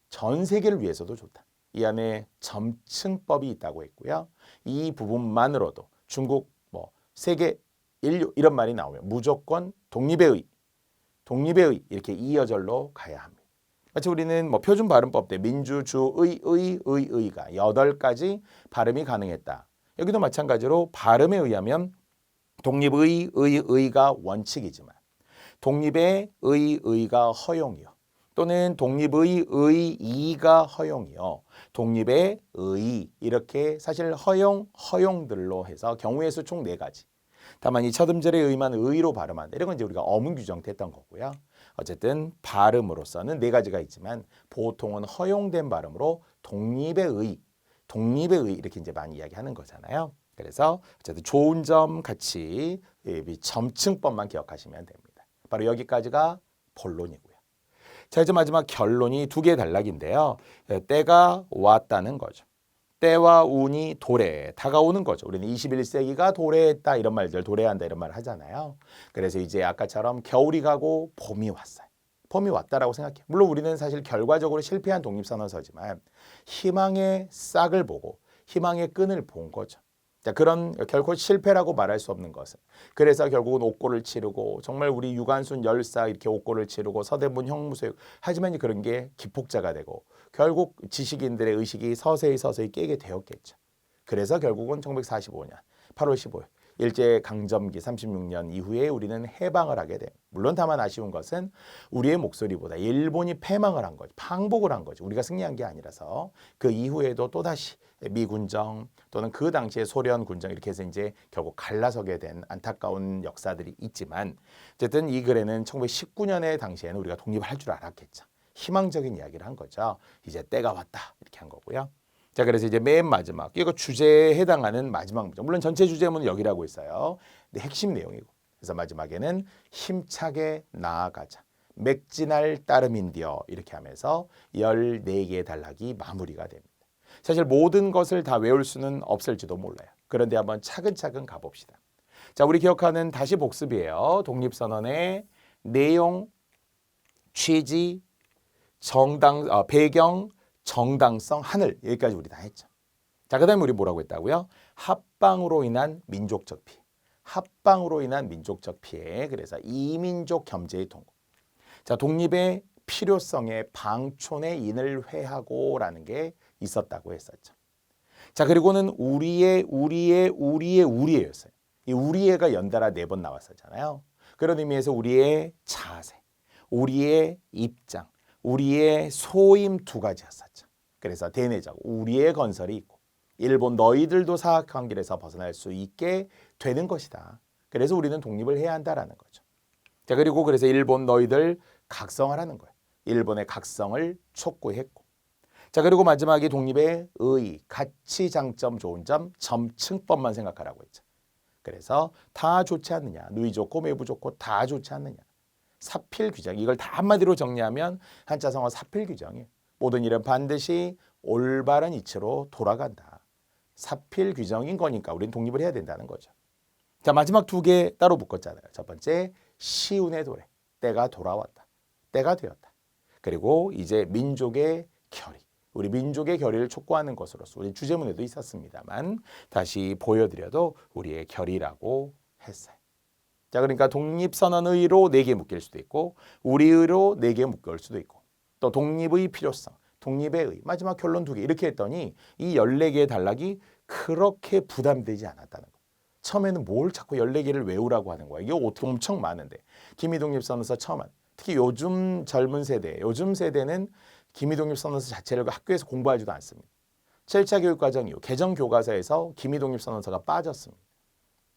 전 세계를 위해서도 좋다. 이 안에 점층법이 있다고 했고요. 이 부분만으로도 중국, 세계, 인류 이런 말이 나오면 무조건 독립의 의 이렇게 이어절로 가야 합니다. 마치 우리는 표준 발음법 때 민주, 주, 의가 8가지 발음이 가능했다. 여기도 마찬가지로 발음에 의하면 독립의, 의가 원칙이지만 독립의 의가 허용이요. 또는 독립의 의이가 허용이요. 독립의 의 이렇게 사실 허용들로 해서 경우의 수 총 4가지. 다만 이 첫 음절의 의만 의로 발음한다. 이런 건 이제 우리가 어문 규정했던 거고요. 어쨌든 발음으로서는 4가지가 있지만 보통은 허용된 발음으로 독립의 의 이렇게 이제 많이 이야기하는 거잖아요. 그래서 어쨌든 좋은 점 같이 점층법만 기억하시면 됩니다. 바로 여기까지가 본론이고요. 자, 이제 마지막 결론이 2개의 단락인데요. 때가 왔다는 거죠. 때와 운이 도래에 다가오는 거죠. 우리는 21세기가 도래했다 이런 말들, 도래한다 이런 말 하잖아요. 그래서 이제 아까처럼 겨울이 가고 봄이 왔어요. 봄이 왔다라고 생각해요. 물론 우리는 사실 결과적으로 실패한 독립선언서지만 희망의 싹을 보고 희망의 끈을 본 거죠. 자, 그런 결코 실패라고 말할 수 없는 것은 그래서 결국은 옥고를 치르고 정말 우리 유관순 열사 이렇게 옥고를 치르고 서대문 형무소육 하지만 그런 게 기폭자가 되고 결국 지식인들의 의식이 서서히 깨게 되었겠죠. 그래서 결국은 1945년 8월 15일 일제강점기 36년 이후에 우리는 해방을 하게 돼요. 물론 다만 아쉬운 것은 우리의 목소리보다 일본이 패망을 한 거죠. 항복을 한 거죠. 우리가 승리한 게 아니라서 그 이후에도 또다시 미군정 또는 그 당시에 소련 군정 이렇게 해서 이제 결국 갈라서게 된 안타까운 역사들이 있지만 어쨌든 이 글에는 1919년에 당시에는 우리가 독립을 할 줄 알았겠죠. 희망적인 이야기를 한 거죠. 이제 때가 왔다 이렇게 한 거고요. 자, 그래서 이제 맨 마지막 이거 주제에 해당하는 마지막 문장. 물론 전체 주제문은 여기라고 있어요. 근데 핵심 내용이고. 그래서 마지막에는 힘차게 나아가자. 맥진할 따름인디어 이렇게 하면서 14개의 단락이 마무리가 됩니다. 사실 모든 것을 다 외울 수는 없을지도 몰라요. 그런데 한번 차근차근 가봅시다. 자, 우리 기억하는 다시 복습이에요. 독립선언의 내용, 취지, 배경, 정당성, 하늘 여기까지 우리 다 했죠. 자, 그다음에 우리 뭐라고 했다고요? 합방으로 인한 민족적 피해. 합방으로 인한 민족적 피해. 그래서 이민족 겸제의 통고. 자, 독립의 필요성에 방촌의 인을 회하고라는 게 있었다고 했었죠. 자, 그리고는 우리의였어요. 이 우리의가 연달아 4번 나왔었잖아요. 그런 의미에서 우리의 자세, 우리의 입장, 우리의 소임 2가지였었죠. 그래서 대내적 우리의 건설이 있고 일본 너희들도 사학관계에서 벗어날 수 있게 되는 것이다. 그래서 우리는 독립을 해야 한다라는 거죠. 자, 그리고 그래서 일본 너희들 각성하라는 거예요. 일본의 각성을 촉구했고. 자, 그리고 마지막에 독립의 의, 가치, 장점, 좋은 점, 점층법만 생각하라고 했죠. 그래서 다 좋지 않느냐, 누이 좋고 매부 좋고 다 좋지 않느냐. 사필 규정, 이걸 다 한마디로 정리하면 한자성어 사필 규정이에요. 모든 일은 반드시 올바른 이치로 돌아간다. 사필 규정인 거니까 우리는 독립을 해야 된다는 거죠. 자, 마지막 2개 따로 묶었잖아요. 첫 번째, 시운의 도래, 때가 돌아왔다. 때가 되었다. 그리고 이제 민족의 결의, 우리 민족의 결의를 촉구하는 것으로서 우리 주제문에도 있었습니다만 다시 보여드려도 우리의 결의라고 했어요. 자, 그러니까 독립선언의로 4개 묶일 수도 있고 우리의로 4개 묶을 수도 있고 또 독립의 필요성, 독립의 의, 마지막 결론 2개 이렇게 했더니 이 14개의 단락이 그렇게 부담되지 않았다는 거예요. 처음에는 뭘 자꾸 14개를 외우라고 하는 거야. 이게 엄청 많은데 김희독립선언서 처음 특히 요즘 젊은 세대, 요즘 세대는 기미독립선언서 자체를 학교에서 공부하지도 않습니다. 7차 교육과정 이후 개정 교과서에서 기미독립선언서가 빠졌습니다.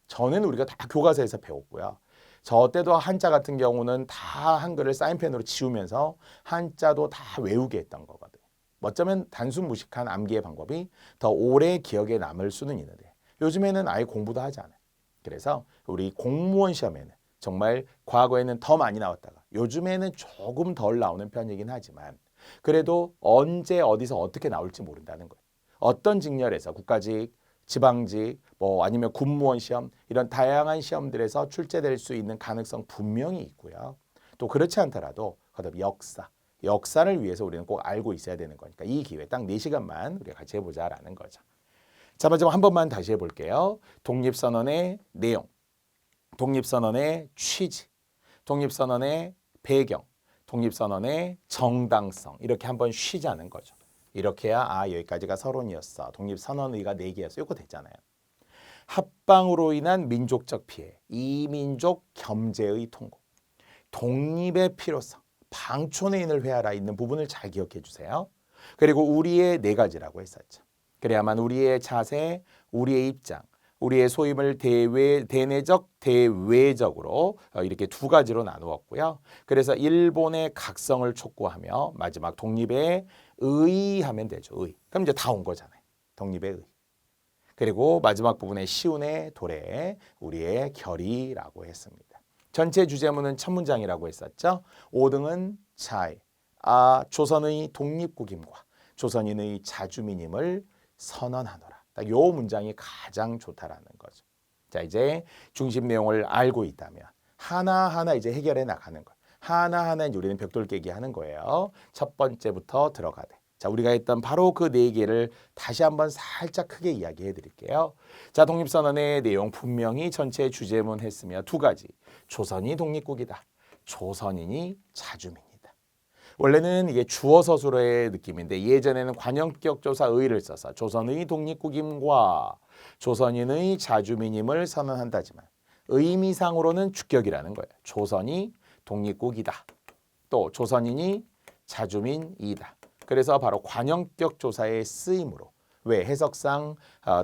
전에는 우리가 다 교과서에서 배웠고요. 저 때도 한자 같은 경우는 다 한글을 사인펜으로 지우면서 한자도 다 외우게 했던 거거든요. 어쩌면 단순 무식한 암기의 방법이 더 오래 기억에 남을 수는 있는데 요즘에는 아예 공부도 하지 않아요. 그래서 우리 공무원 시험에는 정말 과거에는 더 많이 나왔다가 요즘에는 조금 덜 나오는 편이긴 하지만 그래도 언제 어디서 어떻게 나올지 모른다는 거예요. 어떤 직렬에서 국가직, 지방직, 뭐 아니면 군무원 시험 이런 다양한 시험들에서 출제될 수 있는 가능성 분명히 있고요. 또 그렇지 않더라도 그다음 역사를 위해서 우리는 꼭 알고 있어야 되는 거니까 이 기회 딱 4시간만 우리가 같이 해보자라는 거죠. 자, 마지막 한 번만 다시 해볼게요. 독립선언의 내용, 독립선언의 취지, 독립선언의 배경, 독립선언의 정당성 이렇게 한번 쉬자는 거죠. 이렇게 해야 여기까지가 서론이었어. 독립선언의가 4개였어. 이거 됐잖아요. 합방으로 인한 민족적 피해, 이민족 겸재의 통고, 독립의 필요성, 방촌의 인을 회하라 있는 부분을 잘 기억해 주세요. 그리고 우리의 4가지라고 했었죠. 그래야만 우리의 자세, 우리의 입장, 우리의 소임을 대내적, 대외적으로 이렇게 2가지로 나누었고요. 그래서 일본의 각성을 촉구하며 마지막 독립의 의하면 되죠. 의. 그럼 이제 다 온 거잖아요. 독립의 의. 그리고 마지막 부분에 시운의 도래, 우리의 결의라고 했습니다. 전체 주제문은 첫 문장이라고 했었죠. 5등은 차이, 조선의 독립국임과 조선인의 자주민임을 선언하노라. 딱 요 문장이 가장 좋다라는 거죠. 자, 이제 중심 내용을 알고 있다면 하나하나 이제 해결해 나가는 거. 하나하나 이제 우리는 벽돌 깨기 하는 거예요. 첫 번째부터 들어가되. 자, 우리가 했던 바로 그 4개를 다시 한번 살짝 크게 이야기해 드릴게요. 자, 독립선언의 내용 분명히 전체 주제문 했으며 2가지. 조선이 독립국이다. 조선인이 자주민이다. 원래는 이게 주어 서술어의 느낌인데 예전에는 관형격 조사 의를 써서 조선의 독립국임과 조선인의 자주민임을 선언한다지만 의미상으로는 주격이라는 거예요. 조선이 독립국이다. 또 조선인이 자주민이다. 그래서 바로 관형격 조사의 쓰임으로 왜 해석상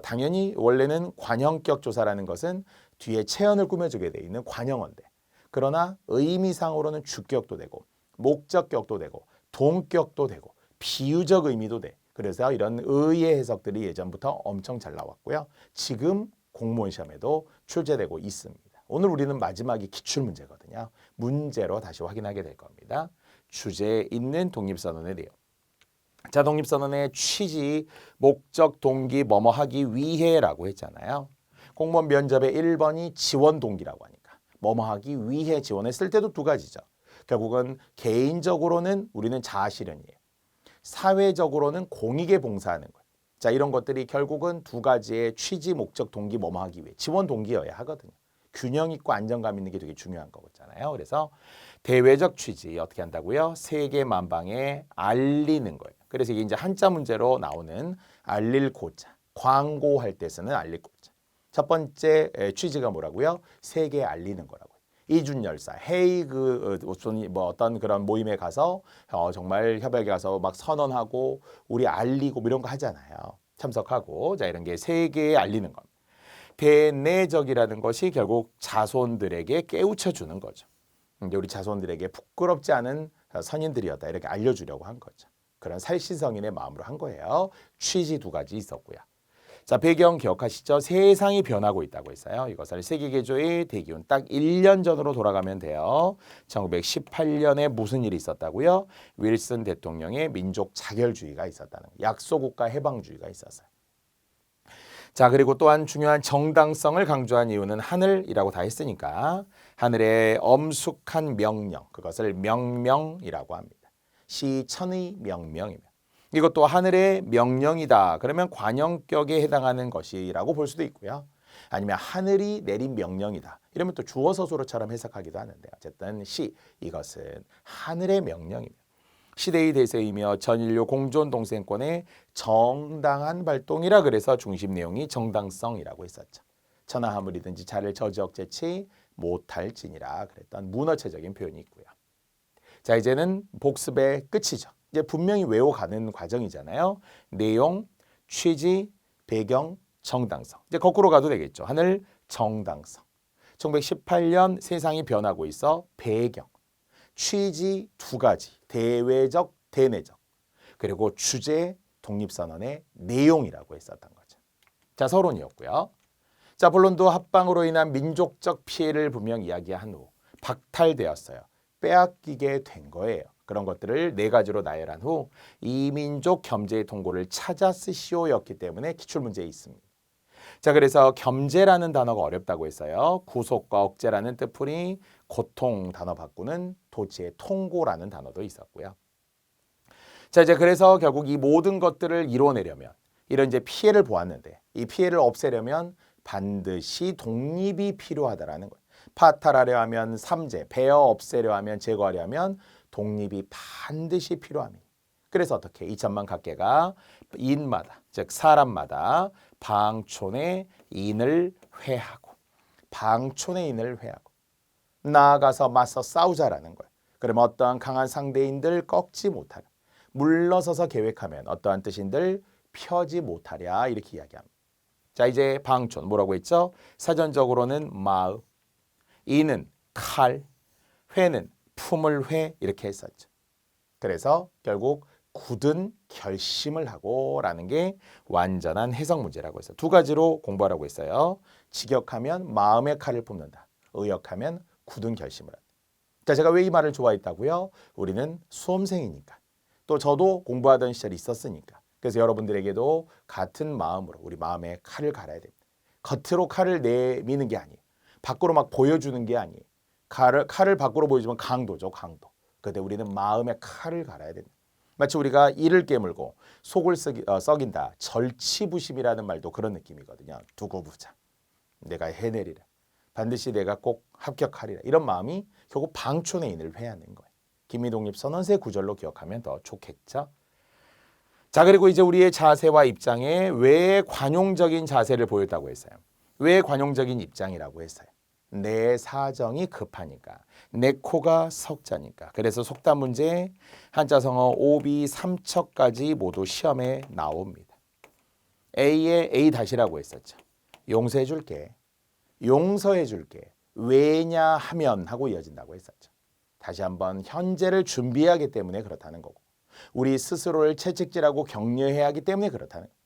당연히 원래는 관형격 조사라는 것은 뒤에 체언을 꾸며주게 돼 있는 관형어인데 그러나 의미상으로는 주격도 되고 목적격도 되고 동격도 되고 비유적 의미도 돼. 그래서 이런 의의 해석들이 예전부터 엄청 잘 나왔고요. 지금 공무원 시험에도 출제되고 있습니다. 오늘 우리는 마지막이 기출문제거든요. 문제로 다시 확인하게 될 겁니다. 주제에 있는 독립선언의 내용. 자, 독립선언의 취지, 목적, 동기, 뭐뭐 하기 위해라고 했잖아요. 공무원 면접의 1번이 지원 동기라고 하니까 뭐뭐 하기 위해 지원했을 때도 2가지죠. 결국은 개인적으로는 우리는 자아실현이에요. 사회적으로는 공익에 봉사하는 거예요. 자, 이런 것들이 결국은 2가지의 취지, 목적, 동기, 뭐뭐 하기 위해 지원 동기여야 하거든요. 균형 있고 안정감 있는 게 되게 중요한 거잖아요. 그래서 대외적 취지 어떻게 한다고요? 세계 만방에 알리는 거예요. 그래서 이게 이제 한자 문제로 나오는 알릴 고자. 광고할 때 쓰는 알릴 고자. 첫 번째 취지가 뭐라고요? 세계에 알리는 거라고요. 이준 열사 헤이그 뭐 어떤 그런 모임에 가서 정말 협약에 가서 막 선언하고 우리 알리고 뭐 이런 거 하잖아요. 참석하고 자 이런 게 세계에 알리는 겁니다. 대내적이라는 것이 결국 자손들에게 깨우쳐 주는 거죠. 우리 자손들에게 부끄럽지 않은 선인들이었다 이렇게 알려주려고 한 거죠. 그런 살신성인의 마음으로 한 거예요. 취지 2가지 있었고요. 자, 배경 기억하시죠? 세상이 변하고 있다고 했어요. 이것을 세계개조의 대기운 딱 1년 전으로 돌아가면 돼요. 1918년에 무슨 일이 있었다고요? 윌슨 대통령의 민족 자결주의가 있었다는 거예요. 약소국가 해방주의가 있었어요. 자, 그리고 또한 중요한 정당성을 강조한 이유는 하늘이라고 다 했으니까 하늘의 엄숙한 명령, 그것을 명명이라고 합니다. 시천의 명명이며 이것도 하늘의 명령이다. 그러면 관형격에 해당하는 것이라고 볼 수도 있고요. 아니면 하늘이 내린 명령이다. 이러면 또 주어 서술어처럼 해석하기도 하는데 어쨌든 이것은 하늘의 명령입니다. 시대의 대세이며 전인류 공존 동생권의 정당한 발동이라 그래서 중심 내용이 정당성이라고 했었죠. 천하하물이든지 자를 저지억제치 못할지니라 그랬던 문어체적인 표현이 있고요. 자, 이제는 복습의 끝이죠. 이제 분명히 외워가는 과정이잖아요. 내용, 취지, 배경, 정당성. 이제 거꾸로 가도 되겠죠. 하늘, 정당성. 1918년 세상이 변하고 있어 배경, 취지 두 가지, 대외적, 대내적. 그리고 주제, 독립선언의 내용이라고 했었던 거죠. 자, 서론이었고요. 자, 본론도 합방으로 인한 민족적 피해를 분명 이야기한 후 박탈되었어요. 빼앗기게 된 거예요. 그런 것들을 네 가지로 나열한 후 이민족 겸재의 통고를 찾아 쓰시오였기 때문에 기출문제에 있습니다. 자, 그래서 겸재라는 단어가 어렵다고 했어요. 구속과 억제라는 뜻풀이 고통 단어 바꾸는 도치의 통고라는 단어도 있었고요. 자, 이제 그래서 결국 이 모든 것들을 이뤄내려면 이런 이제 피해를 보았는데 이 피해를 없애려면 반드시 독립이 필요하다라는 거예요. 파탈하려 하면 삼재, 베어 없애려 하면 제거하려 하면 독립이 반드시 필요합니다. 그래서 어떻게 2천만 각계가 인마다, 즉 사람마다 방촌의 인을 회하고 방촌의 인을 회하고 나아가서 맞서 싸우자라는 거예요. 그러면 어떠한 강한 상대인들 꺾지 못하라. 물러서서 계획하면 어떠한 뜻인들 펴지 못하랴 이렇게 이야기합니다. 자, 이제 방촌 뭐라고 했죠? 사전적으로는 마읍, 인은 칼, 회는 품을 회 이렇게 했었죠. 그래서 결국 굳은 결심을 하고라는 게 완전한 해석 문제라고 해서 두 가지로 공부하라고 했어요. 직역하면 마음의 칼을 품는다. 의역하면 굳은 결심을 한다. 자, 제가 왜 이 말을 좋아했다고요? 우리는 수험생이니까. 또 저도 공부하던 시절이 있었으니까. 그래서 여러분들에게도 같은 마음으로 우리 마음에 칼을 갈아야 됩니다. 겉으로 칼을 내미는 게 아니에요. 밖으로 막 보여주는 게 아니에요. 칼을 밖으로 보여주면 강도죠, 강도. 그런데 우리는 마음에 칼을 갈아야 됩니다. 마치 우리가 이를 깨물고 속을 썩인다. 절치부심이라는 말도 그런 느낌이거든요. 두고 보자. 내가 해내리라. 반드시 내가 꼭 합격하리라. 이런 마음이 결국 방촌의 인을 회하는 거예요. 김미독립선언세 구절로 기억하면 더 좋겠죠. 자, 그리고 이제 우리의 자세와 입장에 왜 관용적인 자세를 보였다고 했어요. 왜 관용적인 입장이라고 했어요. 내 사정이 급하니까. 내 코가 석자니까. 그래서 속담 문제 한자성어 오비 삼척까지 모두 시험에 나옵니다. A에 A 다시라고 했었죠. 용서해 줄게. 용서해 줄게. 왜냐하면 하고 이어진다고 했었죠. 다시 한번 현재를 준비해야 하기 때문에 그렇다는 거고. 우리 스스로를 채찍질하고 격려해야 하기 때문에 그렇다는 거예요.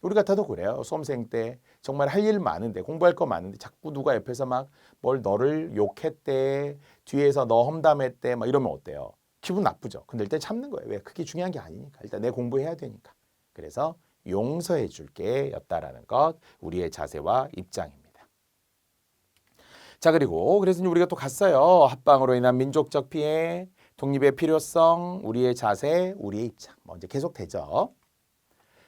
우리 같아도 그래요. 수험생 때 정말 할 일 많은데 공부할 거 많은데 자꾸 누가 옆에서 막 뭘 너를 욕했대. 뒤에서 너 험담했대. 막 이러면 어때요? 기분 나쁘죠. 근데 일단 참는 거예요. 왜? 그게 중요한 게 아니니까. 일단 내 공부해야 되니까. 그래서 용서해 줄게 였다라는 것 우리의 자세와 입장입니다. 자, 그리고 그래서 우리가 또 갔어요. 합방으로 인한 민족적 피해, 독립의 필요성, 우리의 자세, 우리의 입장. 이제 계속되죠.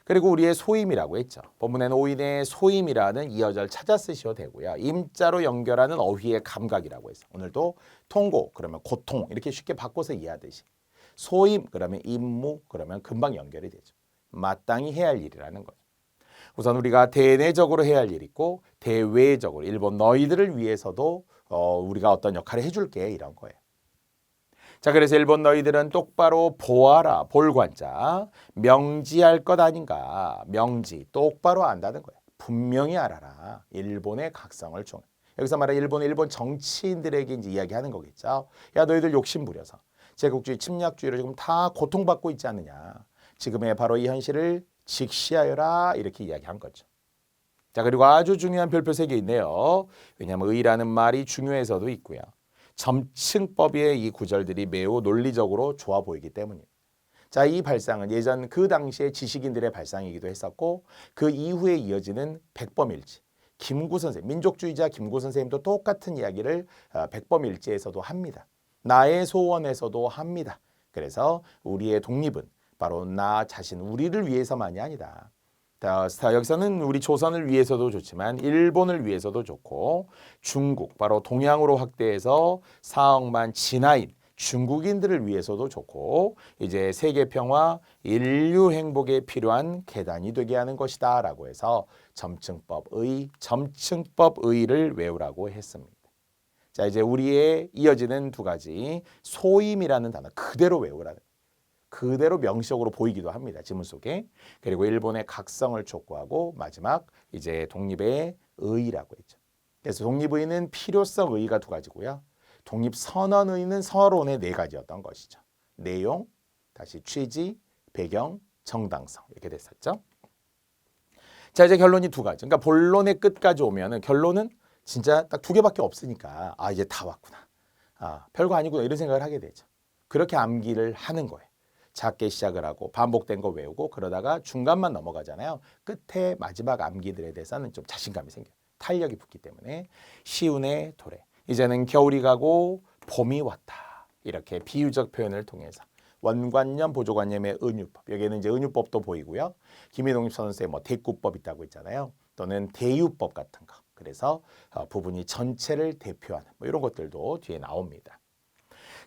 그리고 우리의 소임이라고 했죠. 본문에는 오인의 소임이라는 이어절 찾아 쓰셔도 되고요. 임자로 연결하는 어휘의 감각이라고 해서 오늘도 통고 그러면 고통 이렇게 쉽게 바꿔서 이해하듯이 소임 그러면 임무 그러면 금방 연결이 되죠. 마땅히 해야 할 일이라는 거죠. 우선 우리가 대내적으로 해야 할 일이 있고 대외적으로 일본 너희들을 위해서도 우리가 어떤 역할을 해줄게 이런 거예요. 자, 그래서 일본 너희들은 똑바로 보아라. 볼관자. 명지할 것 아닌가. 명지. 똑바로 안다는 거예요. 분명히 알아라. 일본의 각성을 중. 여기서 말하는 일본 정치인들에게 이제 이야기하는 거겠죠. 야, 너희들 욕심 부려서 제국주의, 침략주의로 지금 다 고통받고 있지 않느냐. 지금의 바로 이 현실을 직시하여라. 이렇게 이야기한 거죠. 자, 그리고 아주 중요한 별표 3개 있네요. 왜냐하면 의라는 말이 중요해서도 있고요. 점층법의 이 구절들이 매우 논리적으로 좋아 보이기 때문입니다. 자, 이 발상은 예전 그 당시의 지식인들의 발상이기도 했었고 그 이후에 이어지는 백범일지, 김구 선생님, 민족주의자 김구 선생님도 똑같은 이야기를 백범일지에서도 합니다. 나의 소원에서도 합니다. 그래서 우리의 독립은 바로 나 자신, 우리를 위해서만이 아니다. 여기서는 우리 조선을 위해서도 좋지만 일본을 위해서도 좋고 중국, 바로 동양으로 확대해서 4억만 진화인 중국인들을 위해서도 좋고 이제 세계 평화, 인류 행복에 필요한 계단이 되게 하는 것이다 라고 해서 점층법의를 외우라고 했습니다. 자, 이제 우리의 이어지는 두 가지 소임이라는 단어 그대로 외우라는 그대로 명시적으로 보이기도 합니다. 지문 속에. 그리고 일본의 각성을 촉구하고 마지막 이제 독립의 의의라고 했죠. 그래서 독립의의는 필요성 의의가 두 가지고요. 독립선언의의는 서론의 네 가지였던 것이죠. 내용, 다시 취지, 배경, 정당성 이렇게 됐었죠. 자, 이제 결론이 두 가지. 그러니까 본론의 끝까지 오면은 결론은 진짜 딱 두 개밖에 없으니까 아, 이제 다 왔구나. 아, 별거 아니구나 이런 생각을 하게 되죠. 그렇게 암기를 하는 거예요. 작게 시작을 하고 반복된 거 외우고 그러다가 중간만 넘어가잖아요. 끝에 마지막 암기들에 대해서는 좀 자신감이 생겨요. 탄력이 붙기 때문에 시운의 도래. 이제는 겨울이 가고 봄이 왔다. 이렇게 비유적 표현을 통해서 원관념, 보조관념의 은유법. 여기에는 이제 은유법도 보이고요. 김희동립 선생의 뭐 대꾸법 있다고 있잖아요. 또는 대유법 같은 거. 그래서 부분이 전체를 대표하는 뭐 이런 것들도 뒤에 나옵니다.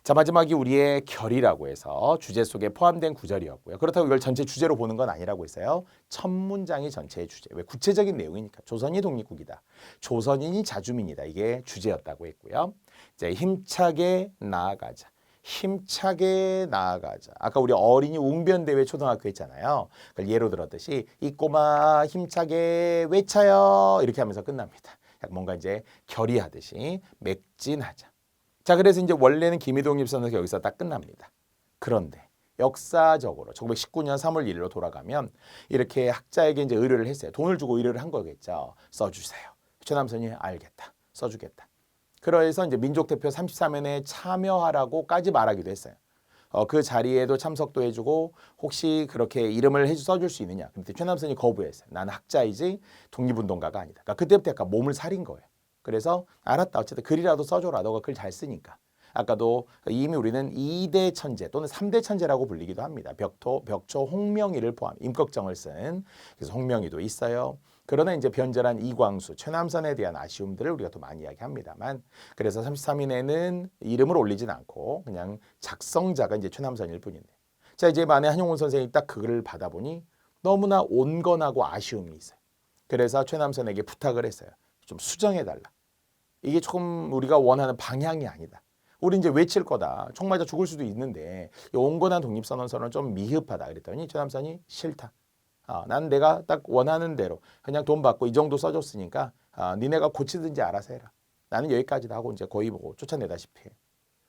자, 마지막이 우리의 결이라고 해서 주제 속에 포함된 구절이었고요. 그렇다고 이걸 전체 주제로 보는 건 아니라고 했어요. 첫 문장이 전체의 주제. 왜 구체적인 내용이니까. 조선이 독립국이다. 조선인이 자주민이다. 이게 주제였다고 했고요. 이제 힘차게 나아가자. 힘차게 나아가자. 아까 우리 어린이 웅변대회 초등학교 했잖아요. 그걸 예로 들었듯이 이 꼬마 힘차게 외쳐요. 이렇게 하면서 끝납니다. 뭔가 이제 결의하듯이 맥진하자. 자, 그래서 이제 원래는 김희독립선언서 여기서 딱 끝납니다. 그런데 역사적으로 1919년 3월 1일로 돌아가면 이렇게 학자에게 이제 의뢰를 했어요. 돈을 주고 의뢰를 한 거겠죠. 써주세요. 최남선이 알겠다. 써주겠다. 그래서 이제 민족대표 33연에 참여하라고까지 말하기도 했어요. 그 자리에도 참석도 해주고 혹시 그렇게 이름을 써줄 수 있느냐. 근데 최남선이 거부했어요. 나는 학자이지 독립운동가가 아니다. 그러니까 그때부터 약간 몸을 사린 거예요. 그래서 알았다. 어쨌든 글이라도 써줘라. 너가 글 잘 쓰니까. 아까도 이미 우리는 2대 천재 또는 3대 천재라고 불리기도 합니다. 벽초, 홍명희를 포함 임꺽정을 쓴 그래서 홍명희도 있어요. 그러나 이제 변절한 이광수, 최남선에 대한 아쉬움들을 우리가 또 많이 이야기합니다만 그래서 33인에는 이름을 올리진 않고 그냥 작성자가 이제 최남선일 뿐인데 자 이제 만에 한용운 선생이 딱 그 글을 받아보니 너무나 온건하고 아쉬움이 있어요. 그래서 최남선에게 부탁을 했어요. 좀 수정해달라. 이게 조금 우리가 원하는 방향이 아니다. 우리 이제 외칠 거다. 총 맞아 죽을 수도 있는데 이 온건한 독립선언서는 좀 미흡하다. 그랬더니 최남선이 싫다. 난 내가 딱 원하는 대로 그냥 돈 받고 이 정도 써줬으니까 니네가 고치든지 알아서 해라. 나는 여기까지다 하고 이제 거의 뭐 쫓아내다시피 해.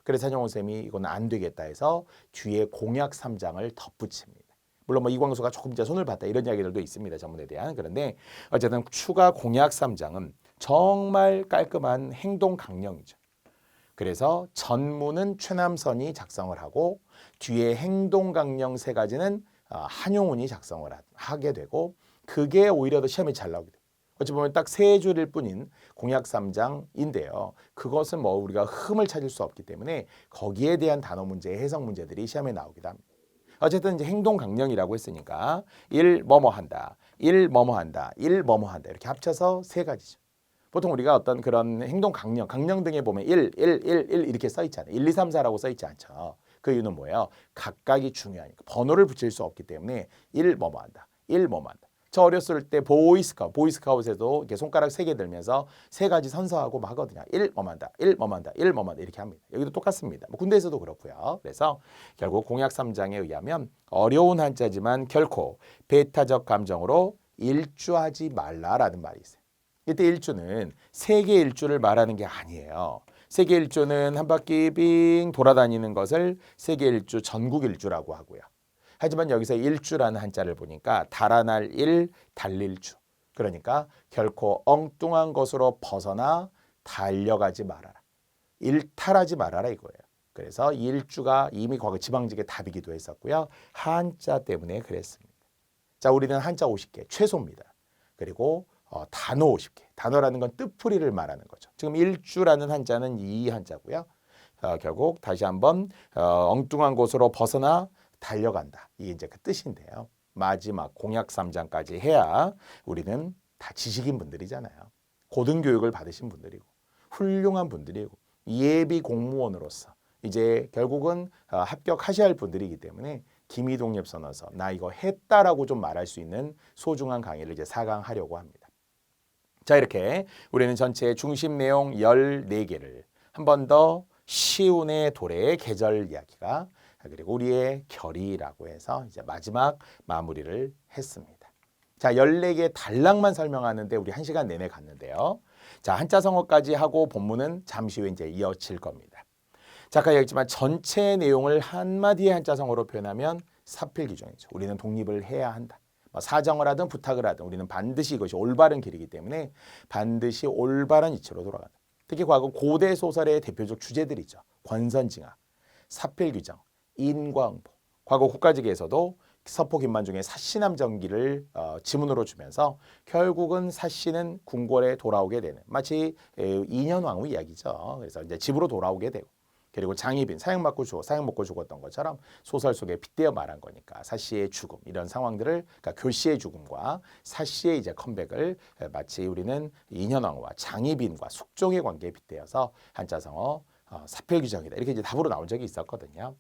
그래서 한용운 쌤이 이건 안 되겠다 해서 뒤에 공약 3장을 덧붙입니다. 물론 뭐 이광수가 조금 이제 손을 봤다 이런 이야기들도 있습니다. 전문에 대한. 그런데 어쨌든 추가 공약 3장은 정말 깔끔한 행동 강령이죠. 그래서 전문은 최남선이 작성을 하고 뒤에 행동 강령 세 가지는 한용운이 작성을 하게 되고 그게 오히려 더 시험에 잘 나오게 돼요. 어찌 보면 딱 세 줄일 뿐인 공약 3장인데요. 그것은 뭐 우리가 흠을 찾을 수 없기 때문에 거기에 대한 단어 문제, 해석 문제들이 시험에 나오기도 합니다. 어쨌든 이제 행동 강령이라고 했으니까 1 뭐뭐 한다, 1 뭐뭐 한다, 1 뭐뭐 한다 이렇게 합쳐서 세 가지죠. 보통 우리가 어떤 그런 행동 강령, 강령 등에 보면 1 이렇게 써 있잖아요. 1, 2, 3, 4라고 써 있지 않죠. 그 이유는 뭐예요? 각각이 중요하니까. 번호를 붙일 수 없기 때문에 1 뭐뭐 한다, 1 뭐뭐 한다. 저 어렸을 때 보이스카웃에도 이렇게 손가락 3개 들면서 세 가지 선서하고 막 하거든요. 1 뭐뭐 한다, 1 뭐뭐 한다, 1 뭐뭐 한다 이렇게 합니다. 여기도 똑같습니다. 뭐 군대에서도 그렇고요. 그래서 결국 공약 3장에 의하면 어려운 한자지만 결코 배타적 감정으로 일주하지 말라라는 말이 있어요. 이때 일주는 세계 일주를 말하는 게 아니에요. 세계 일주는 한 바퀴 빙 돌아다니는 것을 세계 일주, 전국 일주라고 하고요. 하지만 여기서 일주라는 한자를 보니까 달아날 일, 달릴 주. 그러니까 결코 엉뚱한 것으로 벗어나 달려가지 말아라. 일탈하지 말아라 이거예요. 그래서 일주가 이미 과거 지방직의 답이기도 했었고요. 한자 때문에 그랬습니다. 자, 우리는 한자 50개 최소입니다. 그리고 단어 50개. 단어라는 건 뜻풀이를 말하는 거죠. 지금 일주라는 한자는 이 한자고요. 결국 다시 한번 엉뚱한 곳으로 벗어나 달려간다. 이게 이제 그 뜻인데요. 마지막 공약 3장까지 해야 우리는 다 지식인 분들이잖아요. 고등교육을 받으신 분들이고 훌륭한 분들이고 예비 공무원으로서 이제 결국은 합격하셔야 할 분들이기 때문에 김희독립선언서 나 이거 했다라고 좀 말할 수 있는 소중한 강의를 이제 4강 하려고 합니다. 자, 이렇게 우리는 전체 중심 내용 14개를 한 번 더 시운의 도래의 계절 이야기가 그리고 우리의 결의라고 해서 이제 마지막 마무리를 했습니다. 자, 14개 단락만 설명하는데 우리 1시간 내내 갔는데요. 자, 한자성어까지 하고 본문은 잠시 후에 이제 이어질 겁니다. 자, 아까 얘기했지만 전체 내용을 한마디의 한자성어로 표현하면 사필귀정이죠. 우리는 독립을 해야 한다. 사정을 하든 부탁을 하든 우리는 반드시 이것이 올바른 길이기 때문에 반드시 올바른 이치로 돌아간다. 특히 과거 고대 소설의 대표적 주제들이죠. 권선징악, 사필귀정, 인과응보. 과거 국가직에서도 서포 김만중의 사시남정기를 지문으로 주면서 결국은 사씨는 궁궐에 돌아오게 되는 마치 인현왕후 이야기죠. 그래서 이제 집으로 돌아오게 되고 그리고 장희빈 사형 먹고 죽었던 것처럼 소설 속에 빗대어 말한 거니까 사씨의 죽음 이런 상황들을 그러니까 교씨의 죽음과 사씨의 이제 컴백을 마치 우리는 인현왕후와 장희빈과 숙종의 관계에 빗대어서 한자성어 사필규정이다 이렇게 이제 답으로 나온 적이 있었거든요.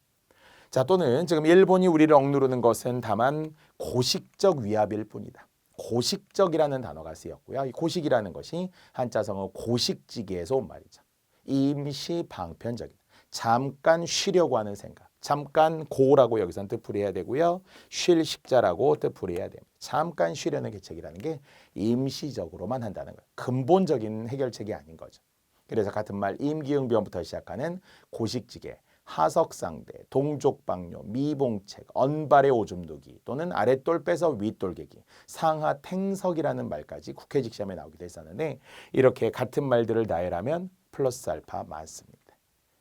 자, 또는 지금 일본이 우리를 억누르는 것은 다만 고식적 위압일 뿐이다. 고식적이라는 단어가 쓰였고요. 이 고식이라는 것이 한자성어 고식지기에서 온 말이죠. 임시 방편적이다. 잠깐 쉬려고 하는 생각. 잠깐 고라고 여기서는 뜻풀이해야 되고요. 쉴 식자라고 뜻풀이해야 됩니다. 잠깐 쉬려는 계책이라는 게 임시적으로만 한다는 거예요. 근본적인 해결책이 아닌 거죠. 그래서 같은 말 임기응변부터 시작하는 고식지계, 하석상대, 동족방뇨, 미봉책, 언발의 오줌누기 또는 아랫돌 빼서 윗돌 개기, 상하탱석이라는 말까지 국회직 시험에 나오기도 했었는데 이렇게 같은 말들을 나열하면 플러스 알파 많습니다.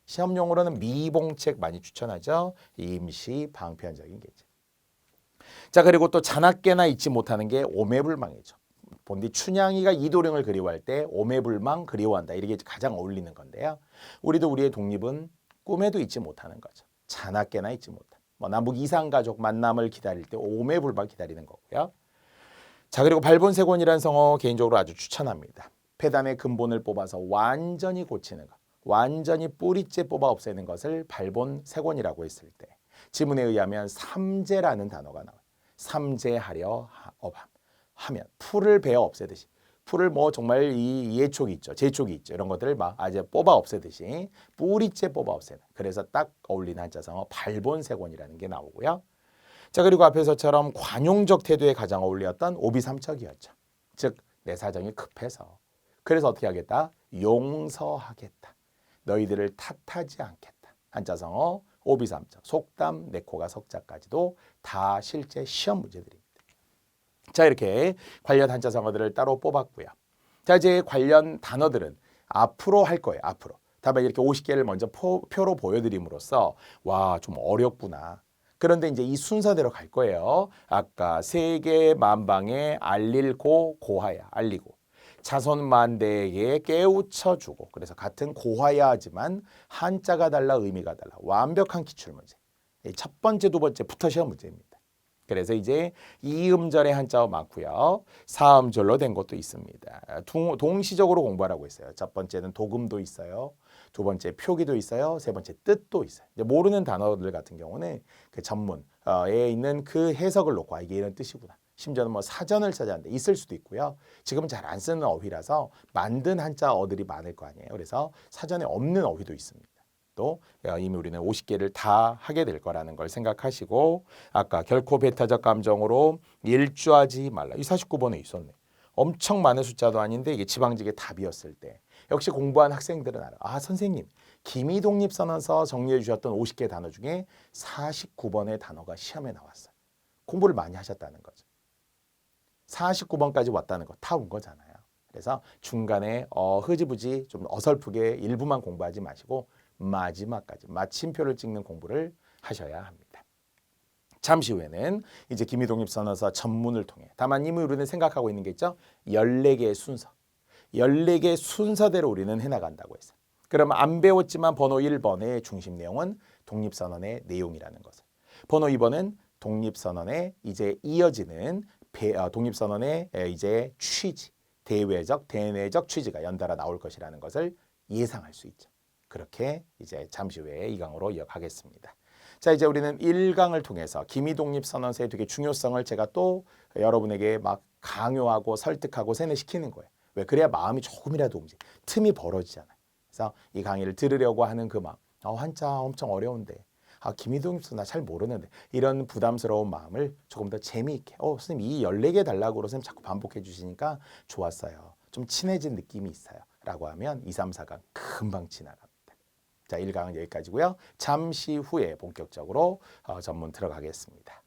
시험 용어로는 미봉책 많이 추천하죠. 임시 방편적인 계책. 자, 그리고 또 자나깨나 잊지 못하는 게 오매불망이죠. 본디 춘향이가 이도령을 그리워할 때 오매불망 그리워한다. 이게 가장 어울리는 건데요. 우리도 우리의 독립은 꿈에도 잊지 못하는 거죠. 자나깨나 잊지 못한. 남북 이산가족 만남을 기다릴 때 오매불망 기다리는 거고요. 자, 그리고 발본색원이라는 성어 개인적으로 아주 추천합니다. 폐단의 근본을 뽑아서 완전히 고치는 것. 완전히 뿌리째 뽑아 없애는 것을 발본색원이라고 했을 때 지문에 의하면 삼재라는 단어가 나와요. 삼재하려 하면 풀을 베어 없애듯이 풀을 정말 이 예촉이 있죠. 제촉이 있죠. 이런 것들을 아주 뽑아 없애듯이 뿌리째 뽑아 없애는. 그래서 딱 어울리는 한자성어 발본색원이라는 게 나오고요. 자, 그리고 앞에서처럼 관용적 태도에 가장 어울렸던 오비삼척이었죠. 즉 내 사정이 급해서 그래서 어떻게 하겠다? 용서하겠다. 너희들을 탓하지 않겠다. 한자성어 오비삼척, 속담, 내코가 석자까지도 다 실제 시험 문제들입니다. 자, 이렇게 관련 한자성어들을 따로 뽑았고요. 자, 이제 관련 단어들은 앞으로 할 거예요. 앞으로. 다만 이렇게 50개를 먼저 표로 보여드림으로써 와, 좀 어렵구나. 그런데 이제 이 순서대로 갈 거예요. 아까 세계 만방에 알릴고 고하야, 알리고. 자손만대에게 깨우쳐주고. 그래서 같은 고하야지만 한자가 달라 의미가 달라. 완벽한 기출문제. 첫 번째, 두 번째부터 시험 문제입니다. 그래서 이제 이음절의 한자어 많고요. 사음절로 된 것도 있습니다. 동시적으로 공부하라고 했어요. 첫 번째는 도금도 있어요. 두 번째 표기도 있어요. 세 번째 뜻도 있어요. 이제 모르는 단어들 같은 경우는 그 전문에 있는 그 해석을 놓고 이게 이런 뜻이구나. 심지어는 사전을 찾아는데 있을 수도 있고요. 지금은 잘 안 쓰는 어휘라서 만든 한자어들이 많을 거 아니에요. 그래서 사전에 없는 어휘도 있습니다. 또 이미 우리는 50개를 다 하게 될 거라는 걸 생각하시고 아까 결코 배타적 감정으로 일주하지 말라. 이 49번에 있었네. 엄청 많은 숫자도 아닌데 이게 지방직의 답이었을 때 역시 공부한 학생들은 알아. 선생님 기미독립선언서 정리해 주셨던 50개 단어 중에 49번의 단어가 시험에 나왔어요. 공부를 많이 하셨다는 거죠. 49번까지 왔다는 거 다 온 거잖아요. 그래서 중간에 흐지부지 좀 어설프게 일부만 공부하지 마시고 마지막까지 마침표를 찍는 공부를 하셔야 합니다. 잠시 후에는 이제 기미독립선언서 전문을 통해 다만 이미 우리는 생각하고 있는 게 있죠. 14개의 순서. 14개의 순서대로 우리는 해나간다고 했어요. 그럼 안 배웠지만 번호 1번의 중심 내용은 독립선언의 내용이라는 것을. 번호 2번은 독립선언에 이제 이어지는 독립선언의 이제 취지, 대외적, 대내적 취지가 연달아 나올 것이라는 것을 예상할 수 있죠. 그렇게 이제 잠시 후에 이 강으로 이어가겠습니다. 자, 이제 우리는 1강을 통해서 기미독립선언서의 되게 중요성을 제가 또 여러분에게 강요하고 설득하고 세뇌시키는 거예요. 왜? 그래야 마음이 조금이라도 움직여. 틈이 벌어지잖아요. 그래서 이 강의를 들으려고 하는 그 마음, 한자 엄청 어려운데, 김희동 입서 나 잘 모르는데, 이런 부담스러운 마음을 조금 더 재미있게, 선생님 이 14개 달라고 선생님 자꾸 반복해 주시니까 좋았어요. 좀 친해진 느낌이 있어요. 라고 하면 2, 3, 4강 금방 지나갑니다. 자, 1강은 여기까지고요. 잠시 후에 본격적으로 전문 들어가겠습니다.